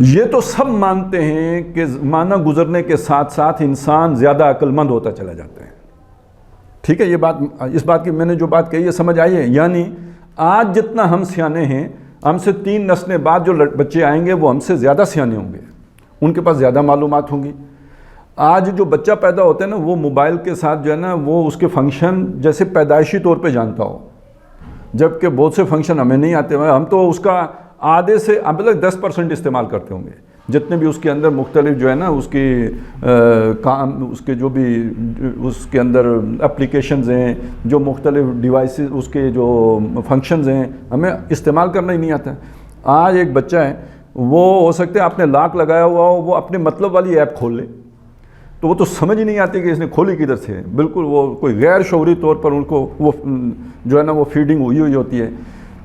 یہ تو سب مانتے ہیں کہ زمانہ گزرنے کے ساتھ ساتھ انسان زیادہ عقل مند ہوتا چلا جاتا ہے. ٹھیک ہے، یہ بات، اس بات کی میں نے جو بات کہی ہے سمجھ آئی ہے؟ یعنی آج جتنا ہم سیانے ہیں، ہم سے 3 نسلیں بعد جو بچے آئیں گے وہ ہم سے زیادہ سیانے ہوں گے، ان کے پاس زیادہ معلومات ہوں گی. آج جو بچہ پیدا ہوتا ہے نا، وہ موبائل کے ساتھ جو ہے نا وہ اس کے فنکشن جیسے پیدائشی طور پہ جانتا ہو، جبکہ بہت سے فنکشن ہمیں نہیں آتے ہیں. ہم تو اس کا آدھے سے اب تک 10% استعمال کرتے ہوں گے. جتنے بھی اس کے اندر مختلف جو ہے نا اس کی کام، اس کے جو بھی اس کے اندر اپلیکیشنز ہیں، جو مختلف ڈیوائسز، اس کے جو فنکشنز ہیں، ہمیں استعمال کرنا ہی نہیں آتا. آج ایک بچہ ہے، وہ ہو سکتا ہے آپ نے لاک لگایا ہوا ہو، وہ اپنے مطلب والی ایپ کھول لے تو وہ تو سمجھ ہی نہیں آتی کہ اس نے کھولی کدھر سے. بالکل وہ کوئی غیر شعوری طور پر ان کو وہ جو ہے نا وہ فیڈنگ ہوئی ہوتی ہے.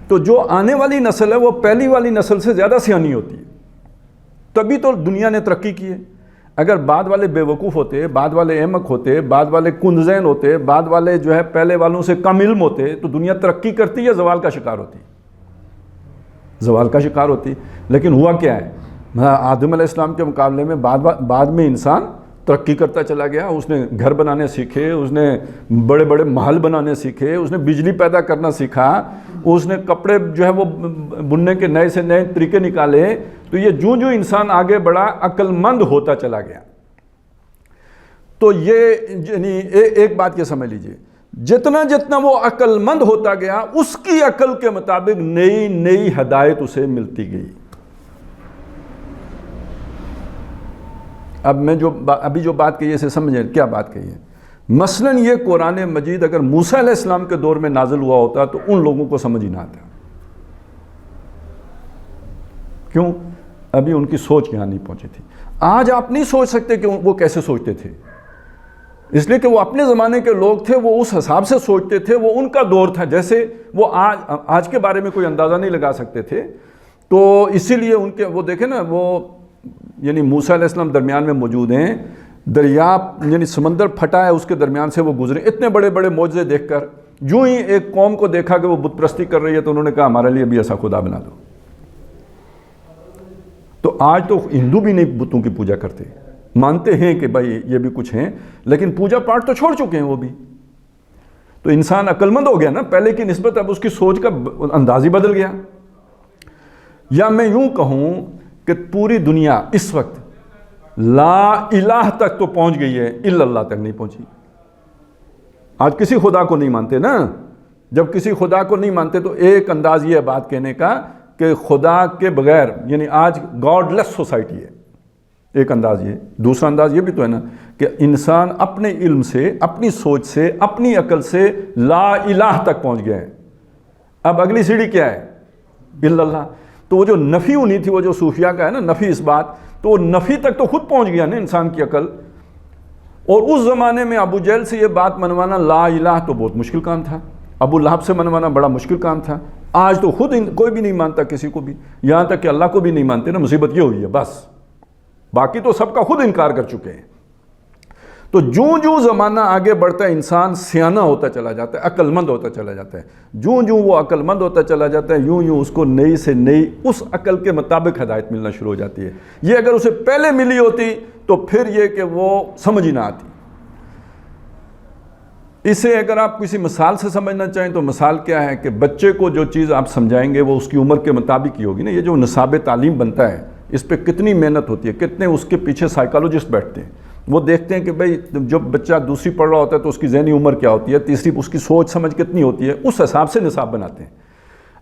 تو جو آنے والی نسل ہے وہ پہلی والی نسل سے زیادہ سیانی ہوتی ہے. تبھی تو دنیا نے ترقی کی ہے. اگر بعد والے بے وقوف ہوتے، بعد والے احمق ہوتے، بعد والے کندذہن ہوتے، بعد والے جو ہے پہلے والوں سے کم علم ہوتے تو دنیا ترقی کرتی یا زوال کا شکار ہوتی؟ زوال کا شکار ہوتی. لیکن ہوا کیا ہے؟ آدم علیہ السلام کے مقابلے میں بعد میں انسان ترقی کرتا چلا گیا. اس نے گھر بنانے سیکھے، اس نے بڑے بڑے محل بنانے سیکھے، اس نے بجلی پیدا کرنا سیکھا، اس نے کپڑے جو ہے وہ بننے کے نئے سے نئے طریقے نکالے. تو یہ جو انسان آگے بڑھا عقل مند ہوتا چلا گیا. تو یہ یعنی ایک بات یہ سمجھ لیجئے، جتنا وہ عقل مند ہوتا گیا اس کی عقل کے مطابق نئی ہدایت اسے ملتی گئی. اب میں ابھی جو بات کہی ہے اسے سمجھیں کیا بات کہی ہے. مثلاً یہ قرآن مجید اگر موسیٰ علیہ السلام کے دور میں نازل ہوا ہوتا تو ان لوگوں کو سمجھ ہی نہ آتا. کیوں؟ ابھی ان کی سوچ یہاں نہیں پہنچی تھی. آج آپ نہیں سوچ سکتے کہ وہ کیسے سوچتے تھے، اس لیے کہ وہ اپنے زمانے کے لوگ تھے، وہ اس حساب سے سوچتے تھے، وہ ان کا دور تھا. جیسے وہ آج کے بارے میں کوئی اندازہ نہیں لگا سکتے تھے. تو اسی لیے ان کے وہ دیکھیں نا، وہ یعنی موسیٰ علیہ السلام درمیان میں موجود ہیں، دریا یعنی سمندر پھٹا ہے، اس کے درمیان سے وہ گزرے اتنے بڑے بڑے معجزے دیکھ کر. جو ہی ایک قوم کو دیکھا کہ وہ بت پرستی کر رہی ہے تو انہوں نے کہا ہمارے لیے بھی ایسا خدا بنا دو. تو آج تو ہندو بھی نہیں بتوں کی پوجا کرتے، مانتے ہیں کہ بھائی یہ بھی کچھ ہیں، لیکن پوجا پاٹ تو چھوڑ چکے ہیں وہ بھی. تو انسان عقل مند ہو گیا نا پہلے کی نسبت، اب اس کی سوچ کا انداز ہی بدل گیا. یا میں یوں کہوں کہ پوری دنیا اس وقت لا الہ تک تو پہنچ گئی ہے، الا اللہ تک نہیں پہنچی. آج کسی خدا کو نہیں مانتے نا. جب کسی خدا کو نہیں مانتے تو ایک انداز یہ ہے بات کہنے کا کہ خدا کے بغیر، یعنی آج گاڈ لیس سوسائٹی ہے. ایک انداز یہ. دوسرا انداز یہ بھی تو ہے نا کہ انسان اپنے علم سے، اپنی سوچ سے، اپنی عقل سے لا الہ تک پہنچ گیا ہے. اب اگلی سیڑھی کیا ہے؟ الا اللہ. تو وہ جو نفی ہونی تھی، وہ جو صوفیہ کا ہے نا نفی اس بات، تو وہ نفی تک تو خود پہنچ گیا نا انسان کی عقل. اور اس زمانے میں ابو جہل سے یہ بات منوانا لا الہ تو بہت مشکل کام تھا. ابو لہب سے منوانا بڑا مشکل کام تھا. آج تو خود کوئی بھی نہیں مانتا کسی کو بھی، یہاں تک کہ اللہ کو بھی نہیں مانتے نا. مصیبت یہ ہوئی ہے بس، باقی تو سب کا خود انکار کر چکے ہیں. تو جو زمانہ آگے بڑھتا ہے انسان سیانہ ہوتا چلا جاتا ہے، عقل مند ہوتا چلا جاتا ہے. جو وہ عقل مند ہوتا چلا جاتا ہے، یوں اس کو نئی سے نئی اس عقل کے مطابق ہدایت ملنا شروع ہو جاتی ہے. یہ اگر اسے پہلے ملی ہوتی تو پھر یہ کہ وہ سمجھ ہی نہ آتی. اسے اگر آپ کسی مثال سے سمجھنا چاہیں تو مثال کیا ہے کہ بچے کو جو چیز آپ سمجھائیں گے وہ اس کی عمر کے مطابق ہی ہوگی نا. یہ جو نصاب تعلیم بنتا ہے اس پہ کتنی محنت ہوتی ہے، کتنے اس کے پیچھے سائیکالوجسٹ بیٹھتے ہیں. وہ دیکھتے ہیں کہ بھئی جب بچہ دوسری پڑھ رہا ہوتا ہے تو اس کی ذہنی عمر کیا ہوتی ہے، تیسری اس کی سوچ سمجھ کتنی ہوتی ہے، اس حساب سے نصاب بناتے ہیں.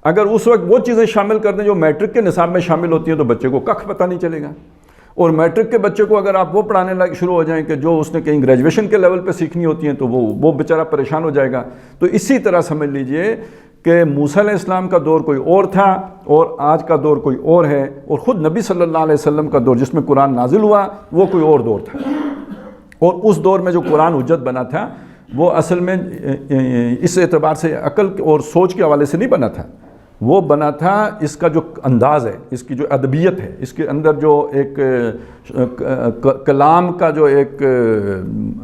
اگر اس وقت وہ چیزیں شامل کر دیں جو میٹرک کے نصاب میں شامل ہوتی ہیں تو بچے کو کخ پتہ نہیں چلے گا. اور میٹرک کے بچے کو اگر آپ وہ پڑھانے شروع ہو جائیں کہ جو اس نے کہیں گریجویشن کے لیول پہ سیکھنی ہوتی ہیں تو وہ بیچارہ پریشان ہو جائے گا. تو اسی طرح سمجھ لیجئے کہ موسیٰ علیہ السلام کا دور کوئی اور تھا اور آج کا دور کوئی اور ہے، اور خود نبی صلی اللہ علیہ وسلم کا دور جس میں قرآن نازل ہوا وہ کوئی اور دور تھا. اور اس دور میں جو قرآن حجت بنا تھا وہ اصل میں اس اعتبار سے عقل اور سوچ کے حوالے سے نہیں بنا تھا. وہ بنا تھا اس کا جو انداز ہے، اس کی جو ادبیت ہے، اس کے اندر جو ایک کلام کا جو ایک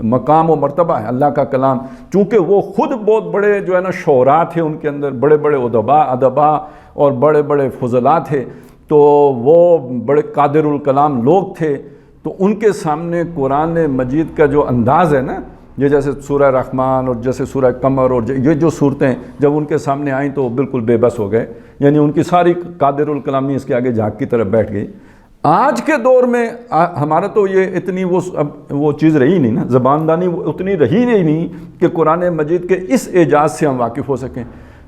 مقام و مرتبہ ہے اللہ کا کلام. چونکہ وہ خود بہت بڑے جو ہے نا شعراء تھے، ان کے اندر بڑے بڑے ادبا اور بڑے بڑے فضلاء تھے. تو وہ بڑے قادر الکلام لوگ تھے، تو ان کے سامنے قرآن مجید کا جو انداز ہے نا، یہ جیسے سورہ رحمان اور جیسے سورہ قمر اور یہ جو صورتیں جب ان کے سامنے آئیں تو بالکل بے بس ہو گئے، یعنی ان کی ساری قادر الکلامی اس کے آگے جھاگ کی طرف بیٹھ گئی۔ آج کے دور میں ہمارا تو یہ اتنی وہ چیز رہی نہیں نا، زباندانی اتنی رہی نہیں کہ قرآن مجید کے اس اعجاز سے ہم واقف ہو سکیں۔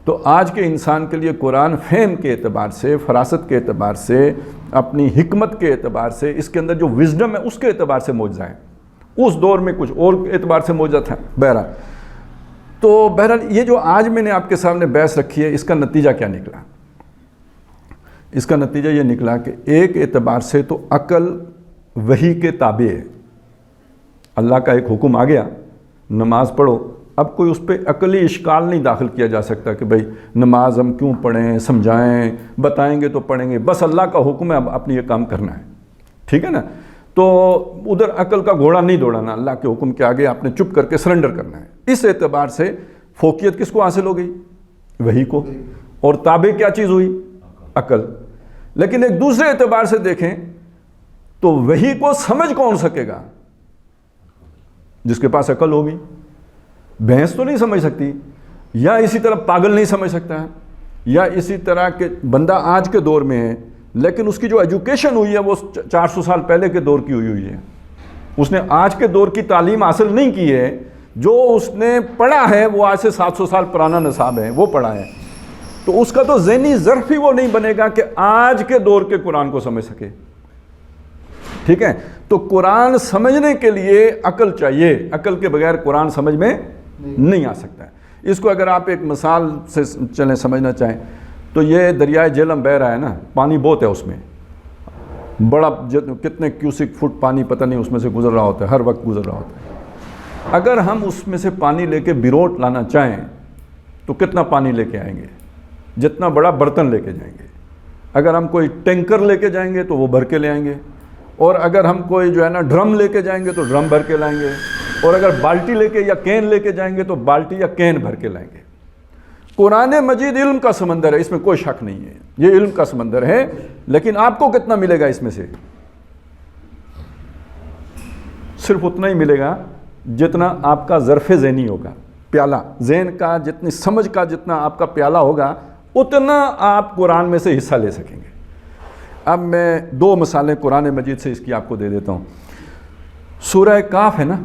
تو آج کے انسان کے لیے قرآن فہم کے اعتبار سے، فراست کے اعتبار سے، اپنی حکمت کے اعتبار سے، اس کے اندر جو وزڈم ہے اس کے اعتبار سے معجزہ ہے۔ اس دور میں کچھ اور اعتبار سے معجزہ تھا۔ بہرحال یہ جو آج میں نے آپ کے سامنے بحث رکھی ہے، اس کا نتیجہ کیا نکلا؟ اس کا نتیجہ یہ نکلا کہ ایک اعتبار سے تو عقل وحی کے تابع ہے۔ اللہ کا ایک حکم آ گیا، نماز پڑھو، اب کوئی اس پہ عقلی اشکال نہیں داخل کیا جا سکتا کہ بھئی نماز ہم کیوں پڑھیں، سمجھائیں، بتائیں گے تو پڑھیں گے، بس اللہ کا حکم ہے، اب اپنی یہ کام کرنا ہے، ٹھیک ہے نا۔ تو ادھر عقل کا گھوڑا نہیں دوڑانا، اللہ کے حکم کے آگے آپ نے چپ کر کے سرنڈر کرنا ہے۔ اس اعتبار سے فوقیت کس کو حاصل ہو گئی؟ وحی کو، اور تابع کیا چیز ہوئی؟ عقل۔ لیکن ایک دوسرے اعتبار سے دیکھیں تو وحی کو سمجھ کون سکے گا؟ جس کے پاس عقل ہوگی۔ بھینس تو نہیں سمجھ سکتی، یا اسی طرح پاگل نہیں سمجھ سکتا ہے، یا اسی طرح کہ بندہ آج کے دور میں ہے لیکن اس کی جو ایجوکیشن ہوئی ہے وہ 400 سال پہلے کے دور کی ہوئی ہے، اس نے آج کے دور کی تعلیم حاصل نہیں کی ہے، جو اس نے پڑھا ہے وہ آج سے 700 سال پرانا نصاب ہے، وہ پڑھا ہے، تو اس کا تو ذہنی ظرف ہی وہ نہیں بنے گا کہ آج کے دور کے قرآن کو سمجھ سکے، ٹھیک ہے۔ تو قرآن سمجھنے کے لیے عقل چاہیے، عقل کے بغیر قرآن سمجھ میں نہیں آ سکتا ہے۔ اس کو اگر آپ ایک مثال سے چلیں سمجھنا چاہیں تو یہ دریائے جہلم بہہ رہا ہے نا، پانی بہت ہے اس میں، بڑا کتنے کیوسک فٹ پانی پتہ نہیں اس میں سے گزر رہا ہوتا ہے، ہر وقت گزر رہا ہوتا ہے۔ اگر ہم اس میں سے پانی لے کے بیروٹ لانا چاہیں تو کتنا پانی لے کے آئیں گے؟ جتنا بڑا برتن لے کے جائیں گے۔ اگر ہم کوئی ٹینکر لے کے جائیں گے تو وہ بھر کے لے آئیں گے، اور اگر ہم کوئی جو ہے نا ڈرم لے کے جائیں گے تو ڈرم بھر کے لائیں گے، اور اگر بالٹی لے کے یا کین لے کے جائیں گے تو بالٹی یا کین بھر کے لائیں گے۔ قرآن مجید علم کا سمندر ہے، اس میں کوئی شک نہیں ہے، یہ علم کا سمندر ہے، لیکن آپ کو کتنا ملے گا اس میں سے؟ صرف اتنا ہی ملے گا جتنا آپ کا ظرف ذہنی ہوگا، پیالہ ذہن کا، جتنی سمجھ کا جتنا آپ کا پیالہ ہوگا اتنا آپ قرآن میں سے حصہ لے سکیں گے۔ اب میں 2 مثالیں قرآن مجید سے اس کی آپ کو دے دیتا ہوں۔ سورہ کاف ہے نا،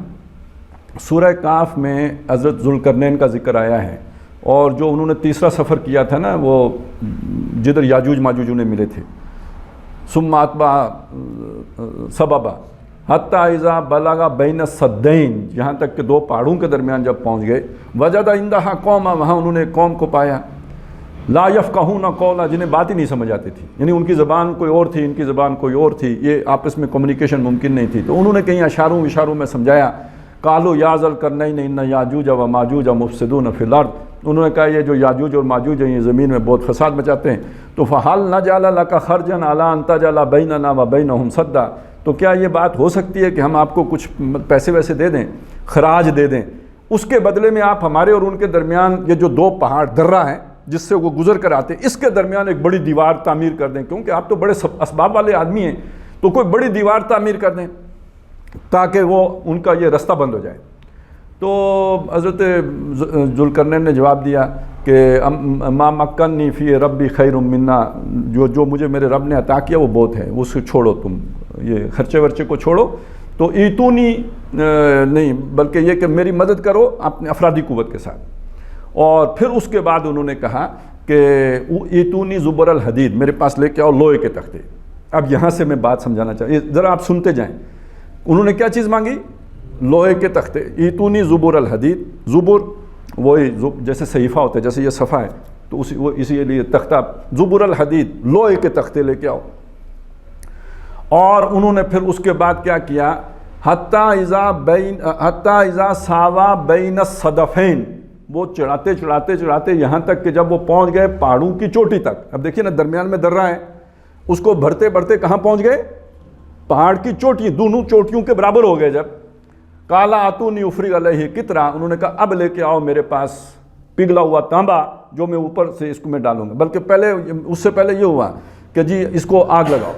سورہ کاف میں حضرت ذوالقرنین کا ذکر آیا ہے، اور جو انہوں نے تیسرا سفر کیا تھا نا، وہ جدھر یاجوج ماجوج انہیں ملے تھے، ثم اتبع سببا حتی اذا بلغ بین السدین، یہاں تک کہ 2 پہاڑوں کے درمیان جب پہنچ گئے، وجد عندہا قوما، وہاں انہوں نے ایک قوم کو پایا، لا یفقہون قولا، جنہیں بات ہی نہیں سمجھ آتی تھی، یعنی ان کی زبان کوئی اور تھی، ان کی زبان کوئی اور تھی، یہ آپس میں کمیونیکیشن ممکن نہیں تھی، تو انہوں نے کہیں اشاروں میں سمجھایا، قالوا یا ذا القرنین ان یاجوج و ماجوج مفسدون فی الارض، انہوں نے کہا یہ جو یاجوج اور ماجوج ہیں یہ زمین میں بہت فساد مچاتے ہیں، تو فہل نجعل لک خرجا علی ان تجعل بیننا و بینہم سدا، تو کیا یہ بات ہو سکتی ہے کہ ہم آپ کو کچھ پیسے ویسے دے دیں، خراج دے دیں، اس کے بدلے میں آپ ہمارے اور ان کے درمیان یہ جو 2 پہاڑ درہ ہیں جس سے وہ گزر کر آتے، اس کے درمیان ایک بڑی دیوار تعمیر کر دیں، کیونکہ آپ تو بڑے اسباب والے آدمی ہیں، تو کوئی بڑی دیوار تعمیر کر دیں تاکہ وہ ان کا یہ رستہ بند ہو جائے۔ تو حضرت ذوالقرنین نے جواب دیا کہ ما مکنی فی ربی خیر منا، جو مجھے میرے رب نے عطا کیا وہ بہت ہے، اس کو چھوڑو، تم یہ خرچے ورچے کو چھوڑو، تو ایتونی نہیں بلکہ یہ کہ میری مدد کرو اپنے افرادی قوت کے ساتھ۔ اور پھر اس کے بعد انہوں نے کہا کہ ایتونی زبر الحدید، میرے پاس لے کے آؤ لوہے کے تختے۔ اب یہاں سے میں بات سمجھانا چاہیے، ذرا آپ سنتے جائیں، انہوں نے کیا چیز مانگی؟ لوہے کے تختے، ایتونی زبر الحدید، زبر وہی جیسے صحیفہ ہوتا ہے، جیسے یہ صفحہ ہے تو اسی لیے تختہ، زبر الحدید، لوہے کے تختے لے کے آؤ۔ اور انہوں نے پھر اس کے بعد کیا کیا؟ حتی اذا ساوا بین الصدفین، وہ چڑھاتے یہاں تک کہ جب وہ پہنچ گئے پہاڑوں کی چوٹی تک۔ اب دیکھیے نا درمیان میں درہ ہے، اس کو بھرتے کہاں پہنچ گئے؟ پہاڑ کی چوٹی، دونوں چوٹیوں کے برابر ہو گئے جب۔ کالا آتونی افریغ علیہ قطرہ، انہوں نے کہا اب لے کے آؤ میرے پاس پگھلا ہوا تانبا جو میں اوپر سے اس کو میں ڈالوں گا۔ بلکہ اس سے پہلے یہ ہوا کہ جی اس کو آگ لگاؤ.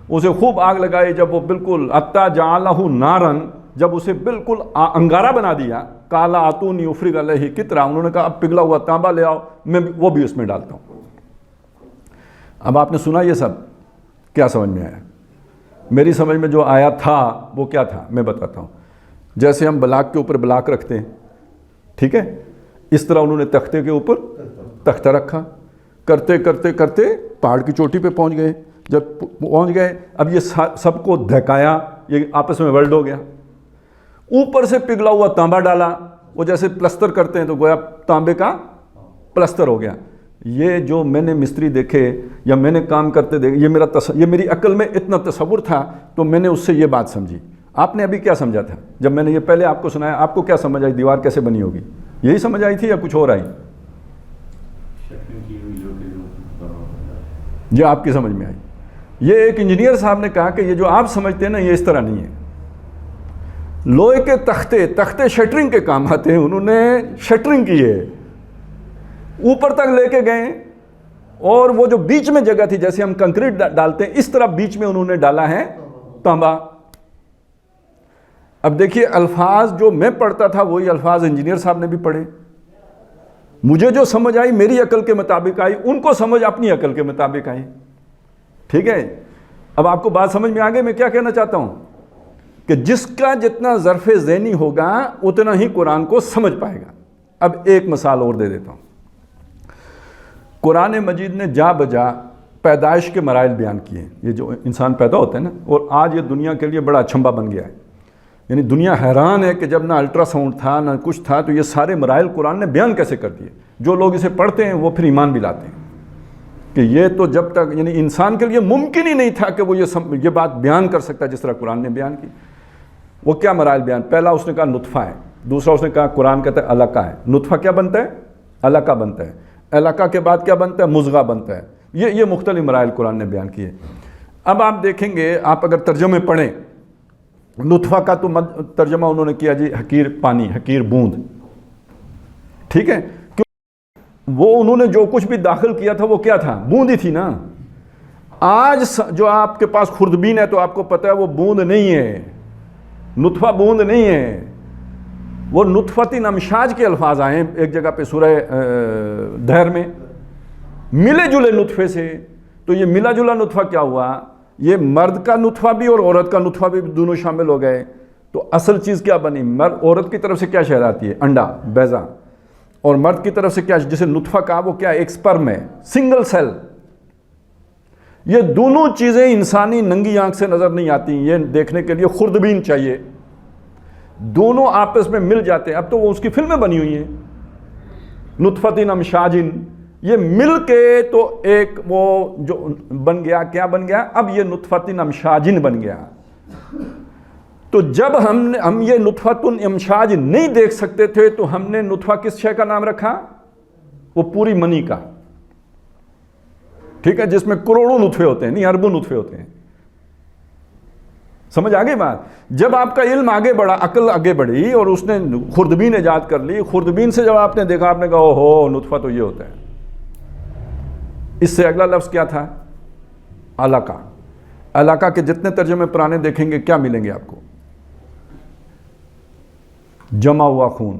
اسے خوب آگ لگائی. جب وہ بالکل اتا جعلہ نارن، جب اسے بالکل انگارہ بنا دیا، کالا آتونی افرغ علیہ قطرہ، انہوں نے کہا اب پگھلا ہوا تانبا لے آؤ، میں وہ بھی اس میں ڈالتا ہوں. اب آپ نے سنا یہ سب، کیا سمجھ میں آیا؟ میری سمجھ میں جو آیا تھا وہ کیا تھا میں بتاتا ہوں. جیسے ہم بلاک کے اوپر بلاک رکھتے ہیں، ٹھیک ہے، اس طرح انہوں نے تختے کے اوپر تختہ رکھا. کرتے کرتے کرتے پہاڑ کی چوٹی پہ پہنچ گئے. جب پہنچ گئے، اب یہ سب کو دھکایا، یہ آپس میں ورلڈ ہو گیا. اوپر سے پگھلا ہوا تانبا ڈالا، وہ جیسے پلستر کرتے ہیں تو گویا تانبے کا پلستر ہو گیا. یہ جو میں نے مستری دیکھے یا میں نے کام کرتے دیکھے، یہ میری عقل میں اتنا تصور تھا تو میں نے اس سے یہ بات سمجھی. آپ نے ابھی کیا سمجھا تھا جب میں نے یہ پہلے آپ کو سنایا؟ آپ کو کیا سمجھ آئی دیوار کیسے بنی ہوگی؟ یہی سمجھ آئی تھی یا کچھ اور آئی؟ یہ آپ کی سمجھ میں آئی. یہ ایک انجینئر صاحب نے کہا کہ یہ جو آپ سمجھتے ہیں نا، یہ اس طرح نہیں ہے. لوہے کے تختے شٹرنگ کے کام آتے ہیں. انہوں نے شٹرنگ کی ہے، اوپر تک لے کے گئے، اور وہ جو بیچ میں جگہ تھی، جیسے ہم کنکریٹ ڈالتے ہیں اس طرح بیچ میں انہوں نے ڈالا ہے تانبا. اب دیکھیے الفاظ جو میں پڑھتا تھا وہی الفاظ انجینئر صاحب نے بھی پڑھے. مجھے جو سمجھ آئی میری عقل کے مطابق آئی، ان کو سمجھ اپنی عقل کے مطابق آئی. ٹھیک ہے، اب آپ کو بات سمجھ میں آگے میں کیا کہنا چاہتا ہوں کہ جس کا جتنا ظرف ذہنی ہوگا اتنا ہی قرآن کو سمجھ پائے گا. اب ایک مثال اور دے دیتا ہوں. قرآن مجید نے جا بجا پیدائش کے مراحل بیان کیے ہیں. یہ جو انسان پیدا ہوتا ہے نا، اور آج یہ دنیا کے لیے بڑا اچھمبا بن گیا ہے. یعنی دنیا حیران ہے کہ جب نہ الٹرا ساؤنڈ تھا نہ کچھ تھا، تو یہ سارے مراحل قرآن نے بیان کیسے کر دیے. جو لوگ اسے پڑھتے ہیں وہ پھر ایمان بھی لاتے ہیں کہ یہ تو جب تک یعنی انسان کے لیے ممکن ہی نہیں تھا کہ وہ یہ بات بیان کر سکتا جس طرح قرآن نے بیان کی. وہ کیا مراحل بیان؟ پہلا اس نے کہا نطفہ ہے. دوسرا اس نے کہا قرآن کہتا ہے علقہ ہے. نطفہ کیا بنتا ہے؟ علقہ بنتا ہے. علقہ کے بعد کیا بنتا ہے؟ مضغہ بنتا ہے. یہ مختلف مراحل قرآن نے بیان کیے. اب آپ دیکھیں گے، آپ اگر ترجمے پڑھیں، نطفہ کا تو ترجمہ انہوں نے کیا جی حقیر پانی، حقیر بوند. ٹھیک ہے، وہ انہوں نے جو کچھ بھی داخل کیا تھا وہ کیا تھا؟ بوند ہی تھی نا. آج جو آپ کے پاس خوردبین ہے تو آپ کو پتہ ہے وہ بوند نہیں ہے، نطفہ بوند نہیں ہے. وہ نطفۃ امشاج کے الفاظ آئے ہیں ایک جگہ پہ سورہ دہر میں، ملے جلے نطفے سے. تو یہ ملا جلا نطفہ کیا ہوا؟ یہ مرد کا نطفہ بھی اور عورت کا نطفہ بھی دونوں شامل ہو گئے. تو اصل چیز کیا بنی؟ عورت کی طرف سے کیا شہر آتی ہے؟ انڈا، بیضہ. اور مرد کی طرف سے کیا جسے نطفہ کہا وہ کیا؟ ایک سپرم ہے، سنگل سیل. یہ دونوں چیزیں انسانی ننگی آنکھ سے نظر نہیں آتی، یہ دیکھنے کے لیے خوردبین چاہیے. دونوں آپس میں مل جاتے ہیں. اب تو وہ اس کی فلمیں بنی ہوئی ہیں، نطفۃ امشاج. یہ مل کے تو ایک وہ جو بن گیا، کیا بن گیا؟ اب یہ نطفۃ امشاج بن گیا. تو جب ہم یہ نطفۃ امشاج نہیں دیکھ سکتے تھے تو ہم نے نطفہ کس شے کا نام رکھا؟ وہ پوری منی کا. ٹھیک ہے، جس میں کروڑوں نطفے ہوتے ہیں، نہیں اربوں نطفے ہوتے ہیں. سمجھ آگے بات؟ جب آپ کا علم آگے بڑھا، عقل آگے بڑھی اور اس نے خوردبین ایجاد کر لی، خوردبین سے جب آپ نے دیکھا، آپ نے کہا اوہو نطفہ تو یہ ہوتا ہے. اس سے اگلا لفظ کیا تھا؟ علقہ. علقہ کے جتنے ترجمے پرانے دیکھیں گے کیا ملیں گے آپ کو؟ جمع ہوا خون.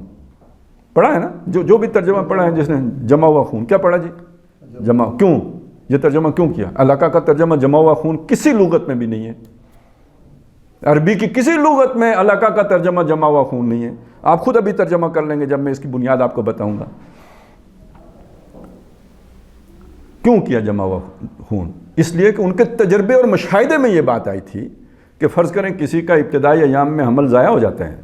پڑھا ہے نا؟ جو بھی ترجمہ پڑھا ہے جس نے، جمع ہوا خون. کیا پڑھا جی؟ جمع. کیوں یہ ترجمہ کیوں کیا؟ علقہ کا ترجمہ جمع ہوا خون کسی لغت میں بھی نہیں ہے. عربی کی کسی لغت میں علقہ کا ترجمہ جمع ہوا خون نہیں ہے. آپ خود ابھی ترجمہ کر لیں گے جب میں اس کی بنیاد آپ کو بتاؤں گا. کیوں کیا جمع ہوا خون؟ اس لیے کہ ان کے تجربے اور مشاہدے میں یہ بات آئی تھی کہ فرض کریں کسی کا ابتدائی ایام میں حمل ضائع ہو جاتا ہے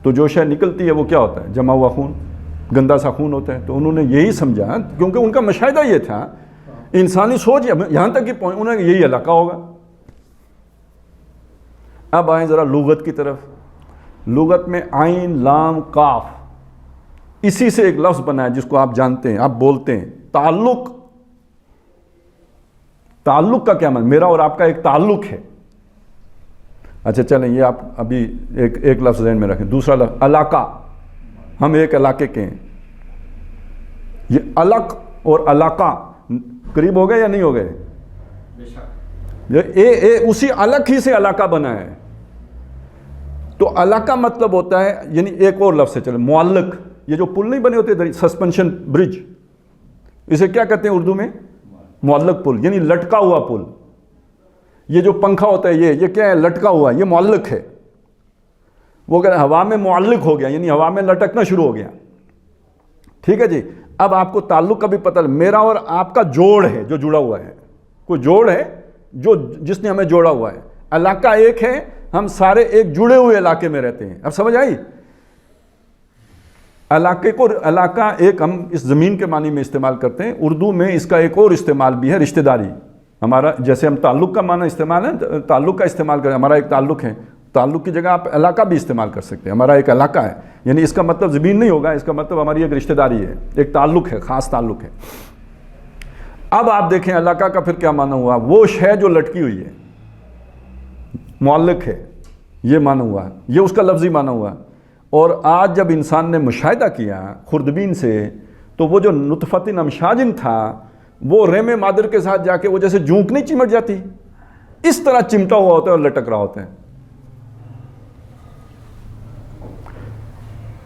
تو جو شے نکلتی ہے وہ کیا ہوتا ہے؟ جمع ہوا خون، گندا سا خون ہوتا ہے. تو انہوں نے یہی سمجھا، کیونکہ ان کا مشاہدہ یہ تھا، انسانی سوچ یہاں تک کہ انہوں نے یہی علاقہ ہوگا. اب آئیں ذرا لغت کی طرف. لغت میں عین لام قاف، اسی سے ایک لفظ بنا ہے جس کو آپ جانتے ہیں، آپ بولتے ہیں، تعلق. تعلق کا کیا معنی؟ میرا اور آپ کا ایک تعلق ہے. اچھا چلیں یہ آپ ابھی ایک لفظ ذہن میں رکھیں. دوسرا لفظ علاقہ، ہم ایک علاقے کے ہیں. یہ علق اور علاقہ قریب ہو گئے یا نہیں ہو گئے؟ اسی الگ ہی سے علاقہ بنا ہے. تو علاقہ مطلب ہوتا ہے, یعنی ایک اور لفظ سے چلے, معلق. یہ جو پل نہیں بنے ہوتے سسپینشن برج, اسے کیا کہتے ہیں اردو میں؟ معلق پل, یعنی لٹکا ہوا پل. یہ جو پنکھا ہوتا ہے یہ کیا ہے؟ لٹکا ہوا, یہ معلق ہے. وہ اگر ہوا میں معلق ہو گیا یعنی ہوا میں لٹکنا شروع ہو گیا. ٹھیک ہے جی. اب آپ کو تعلق کا بھی پتہ, میرا اور آپ کا جوڑ ہے جو جڑا ہوا ہے, کوئی جوڑ ہے جس نے ہمیں جوڑا ہوا ہے. علاقہ ایک ہے, ہم سارے ایک جڑے ہوئے علاقے میں رہتے ہیں. اب سمجھ آئی؟ علاقہ ایک ہم اس زمین کے معنی میں استعمال کرتے ہیں. اردو میں اس کا ایک اور استعمال بھی ہے, رشتہ داری. ہمارا جیسے ہم تعلق کا معنی استعمال ہے, تعلق کا استعمال کریں, ہمارا ایک تعلق ہے. تعلق کی جگہ آپ علاقہ بھی استعمال کر سکتے ہیں. ہمارا ایک علاقہ ہے, یعنی اس کا مطلب زمین نہیں ہوگا, اس کا مطلب ہماری ایک رشتہ داری ہے, ایک تعلق ہے, خاص تعلق ہے. اب آپ دیکھیں علاقہ کا پھر کیا معنی ہوا؟ وہ شے جو لٹکی ہوئی ہے, معلق ہے, یہ معنی ہوا, یہ اس کا لفظی معنی ہوا. اور آج جب انسان نے مشاہدہ کیا خوردبین سے, تو وہ جو نطفۃ امشاج تھا وہ رحم مادر کے ساتھ جا کے وہ جیسے جونک نہیں چمٹ جاتی, اس طرح چمٹا ہوا ہوتا ہے اور لٹک رہا ہوتا ہے.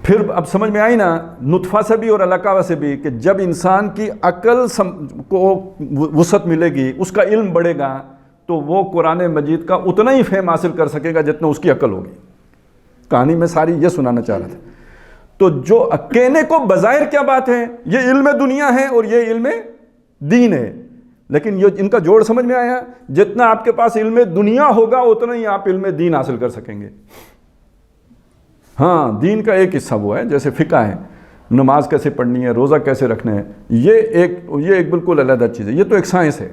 پھر اب سمجھ میں آئی نا نطفہ سے بھی اور علاقہ سے بھی, کہ جب انسان کی عقل کو وسعت ملے گی, اس کا علم بڑھے گا, تو وہ قرآن مجید کا اتنا ہی فہم حاصل کر سکے گا جتنا اس کی عقل ہوگی. کہانی میں ساری یہ سنانا چاہ رہا تھا. تو جو کہنے کو بظاہر کیا بات ہے, یہ علم دنیا ہے اور یہ علم دین ہے, لیکن یہ ان کا جوڑ سمجھ میں آیا؟ جتنا آپ کے پاس علم دنیا ہوگا اتنا ہی آپ علم دین حاصل کر سکیں گے. ہاں, دین کا ایک حصہ وہ ہے, جیسے فقہ ہے, نماز کیسے پڑھنی ہے, روزہ کیسے رکھنا ہے, یہ ایک بالکل علیحدہ چیز ہے. یہ تو ایک سائنس ہے.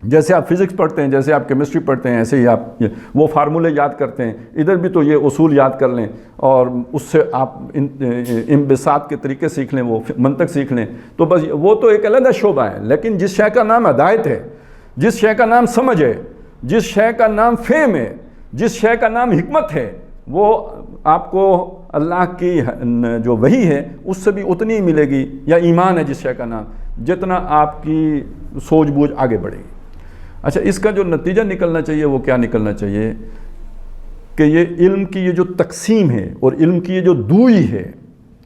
جیسے آپ فزکس پڑھتے ہیں, جیسے آپ کیمسٹری پڑھتے ہیں, ایسے ہی آپ وہ فارمولے یاد کرتے ہیں. ادھر بھی تو یہ اصول یاد کر لیں اور اس سے آپ انبساط کے طریقے سیکھ لیں, وہ منطق سیکھ لیں, تو بس وہ تو ایک علیحدہ شعبہ ہے. لیکن جس شے کا نام ہدایت ہے, جس شے کا نام سمجھ ہے, جس شے کا نام فہم ہے, جس شے کا نام حکمت ہے, وہ آپ کو اللہ کی جو وحی ہے اس سے بھی اتنی ہی ملے گی, یا ایمان ہے جس شے کا نام, جتنا آپ کی سوچ بوجھ آگے بڑھے گی. اچھا, اس کا جو نتیجہ نکلنا چاہیے وہ کیا نکلنا چاہیے؟ کہ یہ علم کی یہ جو تقسیم ہے اور علم کی یہ جو دوئی ہے,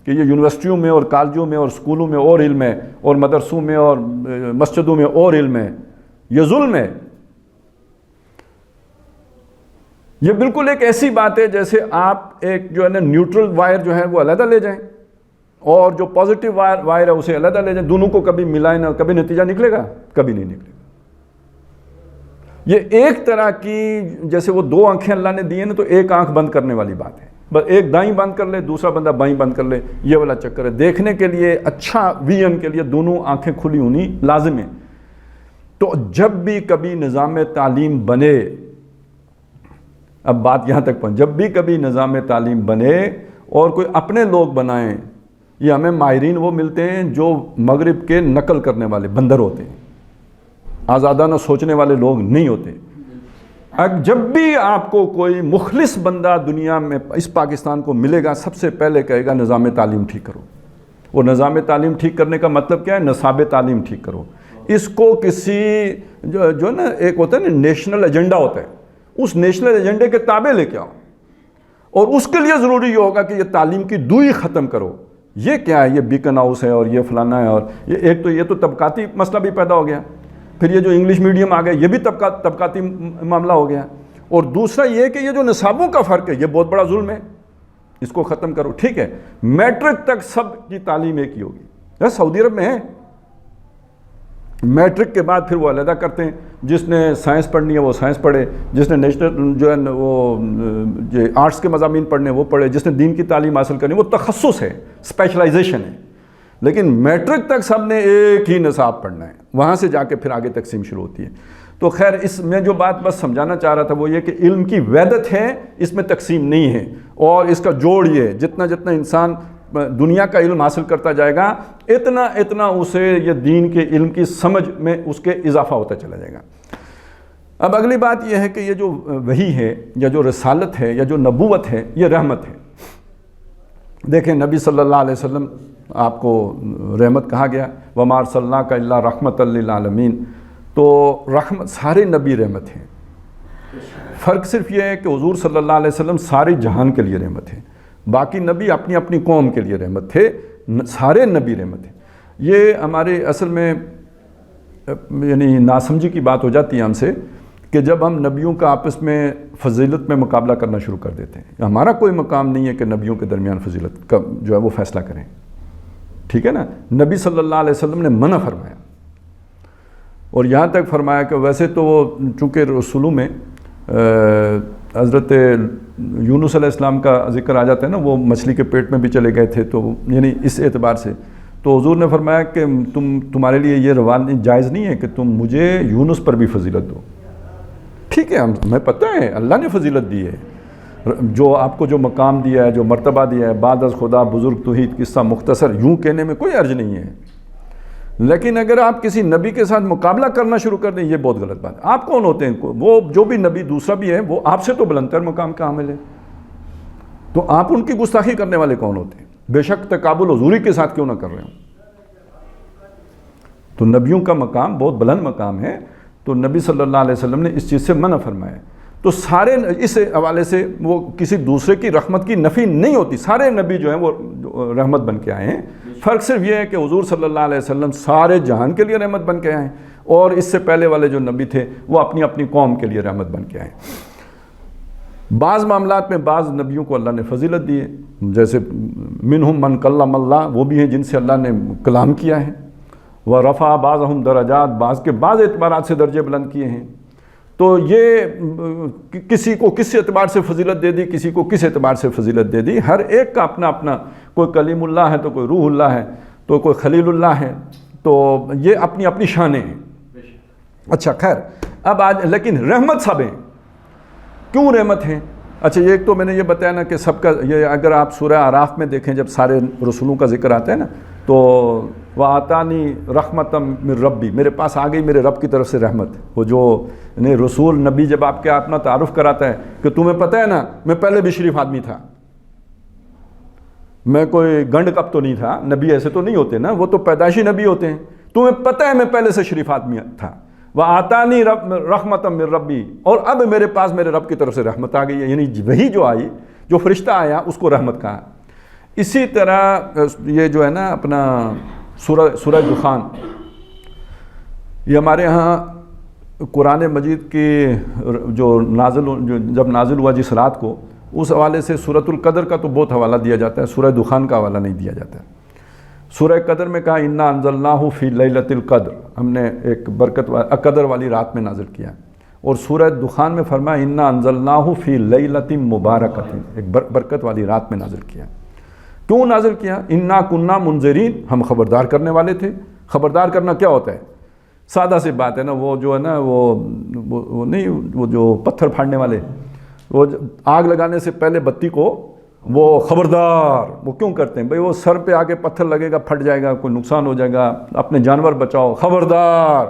کہ یہ یونیورسٹیوں میں اور کالجوں میں اور اسکولوں میں اور علم ہے, اور مدرسوں میں اور مسجدوں میں اور علم ہے, یہ ظلم ہے. یہ بالکل ایک ایسی بات ہے جیسے آپ ایک جو ہے نا نیوٹرل وائر جو ہے وہ علیحدہ لے جائیں اور جو پازیٹیو وائر ہے اسے علیحدہ لے جائیں, دونوں کو کبھی ملائیں نہ, کبھی نتیجہ نکلے گا؟ کبھی نہیں نکلے گا. یہ ایک طرح کی, جیسے وہ دو آنکھیں اللہ نے دی ہیں نا, تو ایک آنکھ بند کرنے والی بات ہے. بس ایک دائیں بند کر لے, دوسرا بندہ بائیں بند کر لے, یہ والا چکر ہے. دیکھنے کے لیے, اچھا ویژن کے لیے دونوں آنکھیں کھلی ہونی لازم ہے. تو جب بھی کبھی نظام تعلیم بنے, اب بات یہاں تک پہنچ, جب بھی کبھی نظام تعلیم بنے اور کوئی اپنے لوگ بنائیں, یہ ہمیں ماہرین وہ ملتے ہیں جو مغرب کے نقل کرنے والے بندر ہوتے ہیں, آزادانہ سوچنے والے لوگ نہیں ہوتے. جب بھی آپ کو کوئی مخلص بندہ دنیا میں اس پاکستان کو ملے گا, سب سے پہلے کہے گا نظام تعلیم ٹھیک کرو. اور نظام تعلیم ٹھیک کرنے کا مطلب کیا ہے؟ نصاب تعلیم ٹھیک کرو. اس کو کسی جو نا ایک ہوتا ہے نا نیشنل ایجنڈا ہوتا ہے, اس نیشنل ایجنڈے کے تابع لے کے آؤ, اور اس کے لیے ضروری یہ ہوگا کہ یہ تعلیم کی دوئی ختم کرو. یہ کیا ہے؟ یہ بیکن ہاؤس ہے اور یہ فلانا ہے, اور یہ تو طبقاتی مسئلہ بھی پیدا ہو گیا. پھر یہ جو انگلش میڈیم آ گیا, یہ بھی طبقاتی معاملہ ہو گیا. اور دوسرا یہ کہ یہ جو نصابوں کا فرق ہے, یہ بہت بڑا ظلم ہے, اس کو ختم کرو. ٹھیک ہے, میٹرک تک سب کی تعلیم ایک ہی ہوگی. سعودی عرب میں ہے, میٹرک کے بعد پھر وہ علیحدہ کرتے ہیں, جس نے سائنس پڑھنی ہے وہ سائنس پڑھے, جس نے نیشنل جو ہے وہ جو آرٹس کے مضامین پڑھنے وہ پڑھے, جس نے دین کی تعلیم حاصل کرنی وہ تخصص ہے, اسپیشلائزیشن ہے. لیکن میٹرک تک سب نے ایک ہی نصاب پڑھنا ہے, وہاں سے جا کے پھر آگے تقسیم شروع ہوتی ہے. تو خیر, اس میں جو بات بس سمجھانا چاہ رہا تھا وہ یہ کہ علم کی وحدت ہے, اس میں تقسیم نہیں ہے. اور اس کا جوڑ یہ, جتنا انسان دنیا کا علم حاصل کرتا جائے گا, اتنا اسے یہ دین کے علم کی سمجھ میں اس کے اضافہ ہوتا چلا جائے گا. اب اگلی بات یہ ہے کہ یہ جو وحی ہے یا جو رسالت ہے یا جو نبوت ہے, یہ رحمت ہے. دیکھیں, نبی صلی اللہ علیہ وسلم آپ کو رحمت کہا گیا, وَمَا أَرْسَلْنَاكَ إِلَّا رَحْمَةً لِّلْعَالَمِينَ. تو رحمت سارے نبی رحمت ہیں. فرق صرف یہ ہے کہ حضور صلی اللہ علیہ وسلم سارے جہان کے لیے رحمت ہیں، باقی نبی اپنی اپنی قوم کے لیے رحمت تھے، سارے نبی رحمت ہیں. یہ ہمارے اصل میں یعنی ناسمجھی کی بات ہو جاتی ہے ہم سے کہ جب ہم نبیوں کا آپس میں فضیلت میں مقابلہ کرنا شروع کر دیتے ہیں. ہمارا کوئی مقام نہیں ہے کہ نبیوں کے درمیان فضیلت کا جو ہے وہ فیصلہ کریں، ٹھیک ہے نا. نبی صلی اللہ علیہ وسلم نے منع فرمایا، اور یہاں تک فرمایا کہ ویسے تو وہ چونکہ رسولوں میں حضرت یونس علیہ السلام کا ذکر آ جاتا ہے نا، وہ مچھلی کے پیٹ میں بھی چلے گئے تھے، تو یعنی اس اعتبار سے تو حضور نے فرمایا کہ تمہارے لیے یہ روان جائز نہیں ہے کہ تم مجھے یونس پر بھی فضیلت دو. ٹھیک ہے، ہمیں پتہ ہے اللہ نے فضیلت دی ہے، جو آپ کو جو مقام دیا ہے، جو مرتبہ دیا ہے، بعد از خدا بزرگ توحید قصہ مختصر، یوں کہنے میں کوئی حرج نہیں ہے. لیکن اگر آپ کسی نبی کے ساتھ مقابلہ کرنا شروع کر دیں، یہ بہت غلط بات ہے. آپ کون ہوتے ہیں؟ وہ جو بھی نبی دوسرا بھی ہے وہ آپ سے تو بلندتر مقام کا حامل ہے، تو آپ ان کی گستاخی کرنے والے کون ہوتے ہیں؟ بے شک تقابل حضوری کے ساتھ کیوں نہ کر رہے ہوں. تو نبیوں کا مقام بہت بلند مقام ہے، تو نبی صلی اللہ علیہ وسلم نے اس چیز سے منع فرمایا. تو سارے اس حوالے سے وہ کسی دوسرے کی رحمت کی نفی نہیں ہوتی، سارے نبی جو ہیں وہ رحمت بن کے آئے ہیں. فرق صرف یہ ہے کہ حضور صلی اللہ علیہ وسلم سارے جہان کے لیے رحمت بن کے آئے ہیں، اور اس سے پہلے والے جو نبی تھے وہ اپنی اپنی قوم کے لیے رحمت بن کے آئے. بعض معاملات میں بعض نبیوں کو اللہ نے فضیلت دی ہے، جیسے منہم من کلم اللہ، وہ بھی ہیں جن سے اللہ نے کلام کیا ہے. ورفع بعضهم درجات، بعض کے بعض اعتبارات سے درجے بلند کیے ہیں. تو یہ کسی کو کس اعتبار سے فضیلت دے دی، کسی کو کس اعتبار سے فضیلت دے دی. ہر ایک کا اپنا اپنا، کوئی کلیم اللہ ہے تو کوئی روح اللہ ہے تو کوئی خلیل اللہ ہے، تو یہ اپنی اپنی شانیں ہیں. اچھا خیر، اب آج لیکن رحمت سب ہیں. کیوں رحمت ہیں؟ اچھا ایک تو میں نے یہ بتایا نا کہ سب کا یہ، اگر آپ سورہ اعراف میں دیکھیں جب سارے رسولوں کا ذکر آتا ہے نا، تو وَآتَانِي رَحْمَةً مِّن رَبِّی، میرے پاس آ گئی میرے رب کی طرف سے رحمت. وہ جو رسول نبی جب آپ کے اپنا تعارف کراتا ہے کہ تمہیں پتہ ہے نا میں پہلے بھی شریف آدمی تھا، میں کوئی گنڈ کپ تو نہیں تھا. نبی ایسے تو نہیں ہوتے نا، وہ تو پیدائشی نبی ہوتے ہیں. تمہیں پتہ ہے میں پہلے سے شریف آدمی تھا. وَآتَانِي رَحْمَةً مِّن رَبِّی، اور اب میرے پاس میرے رب کی طرف سے رحمت آ گئی ہے. یعنی وہی جو آئی، جو فرشتہ آیا اس کو رحمت کہا. اسی طرح یہ جو ہے نا اپنا سورہ دخان، یہ ہمارے ہاں قرآن مجید کی جو جب نازل ہوا جس رات کو، اس حوالے سے سورۃ القدر کا تو بہت حوالہ دیا جاتا ہے، سورہ دخان کا حوالہ نہیں دیا جاتا ہے. سورہ قدر میں کہا انا انزلناہ فی لیلۃ القدر، ہم نے ایک قدر والی رات میں نازل کیا. اور سورہ دخان میں فرمایا انا انزلناہ فی لیلۃ مبارکۃ، ایک برکت والی رات میں نازل کیا. کیوں نازل کیا؟ انا کننا منذرین، ہم خبردار کرنے والے تھے. خبردار کرنا کیا ہوتا ہے؟ سادہ سی بات ہے نا، وہ جو ہے نا وہ نہیں، وہ جو پتھر پھاڑنے والے، وہ آگ لگانے سے پہلے بتی کو وہ خبردار وہ کیوں کرتے ہیں؟ بھئی وہ سر پہ آ کے پتھر لگے گا، پھٹ جائے گا، کوئی نقصان ہو جائے گا، اپنے جانور بچاؤ، خبردار.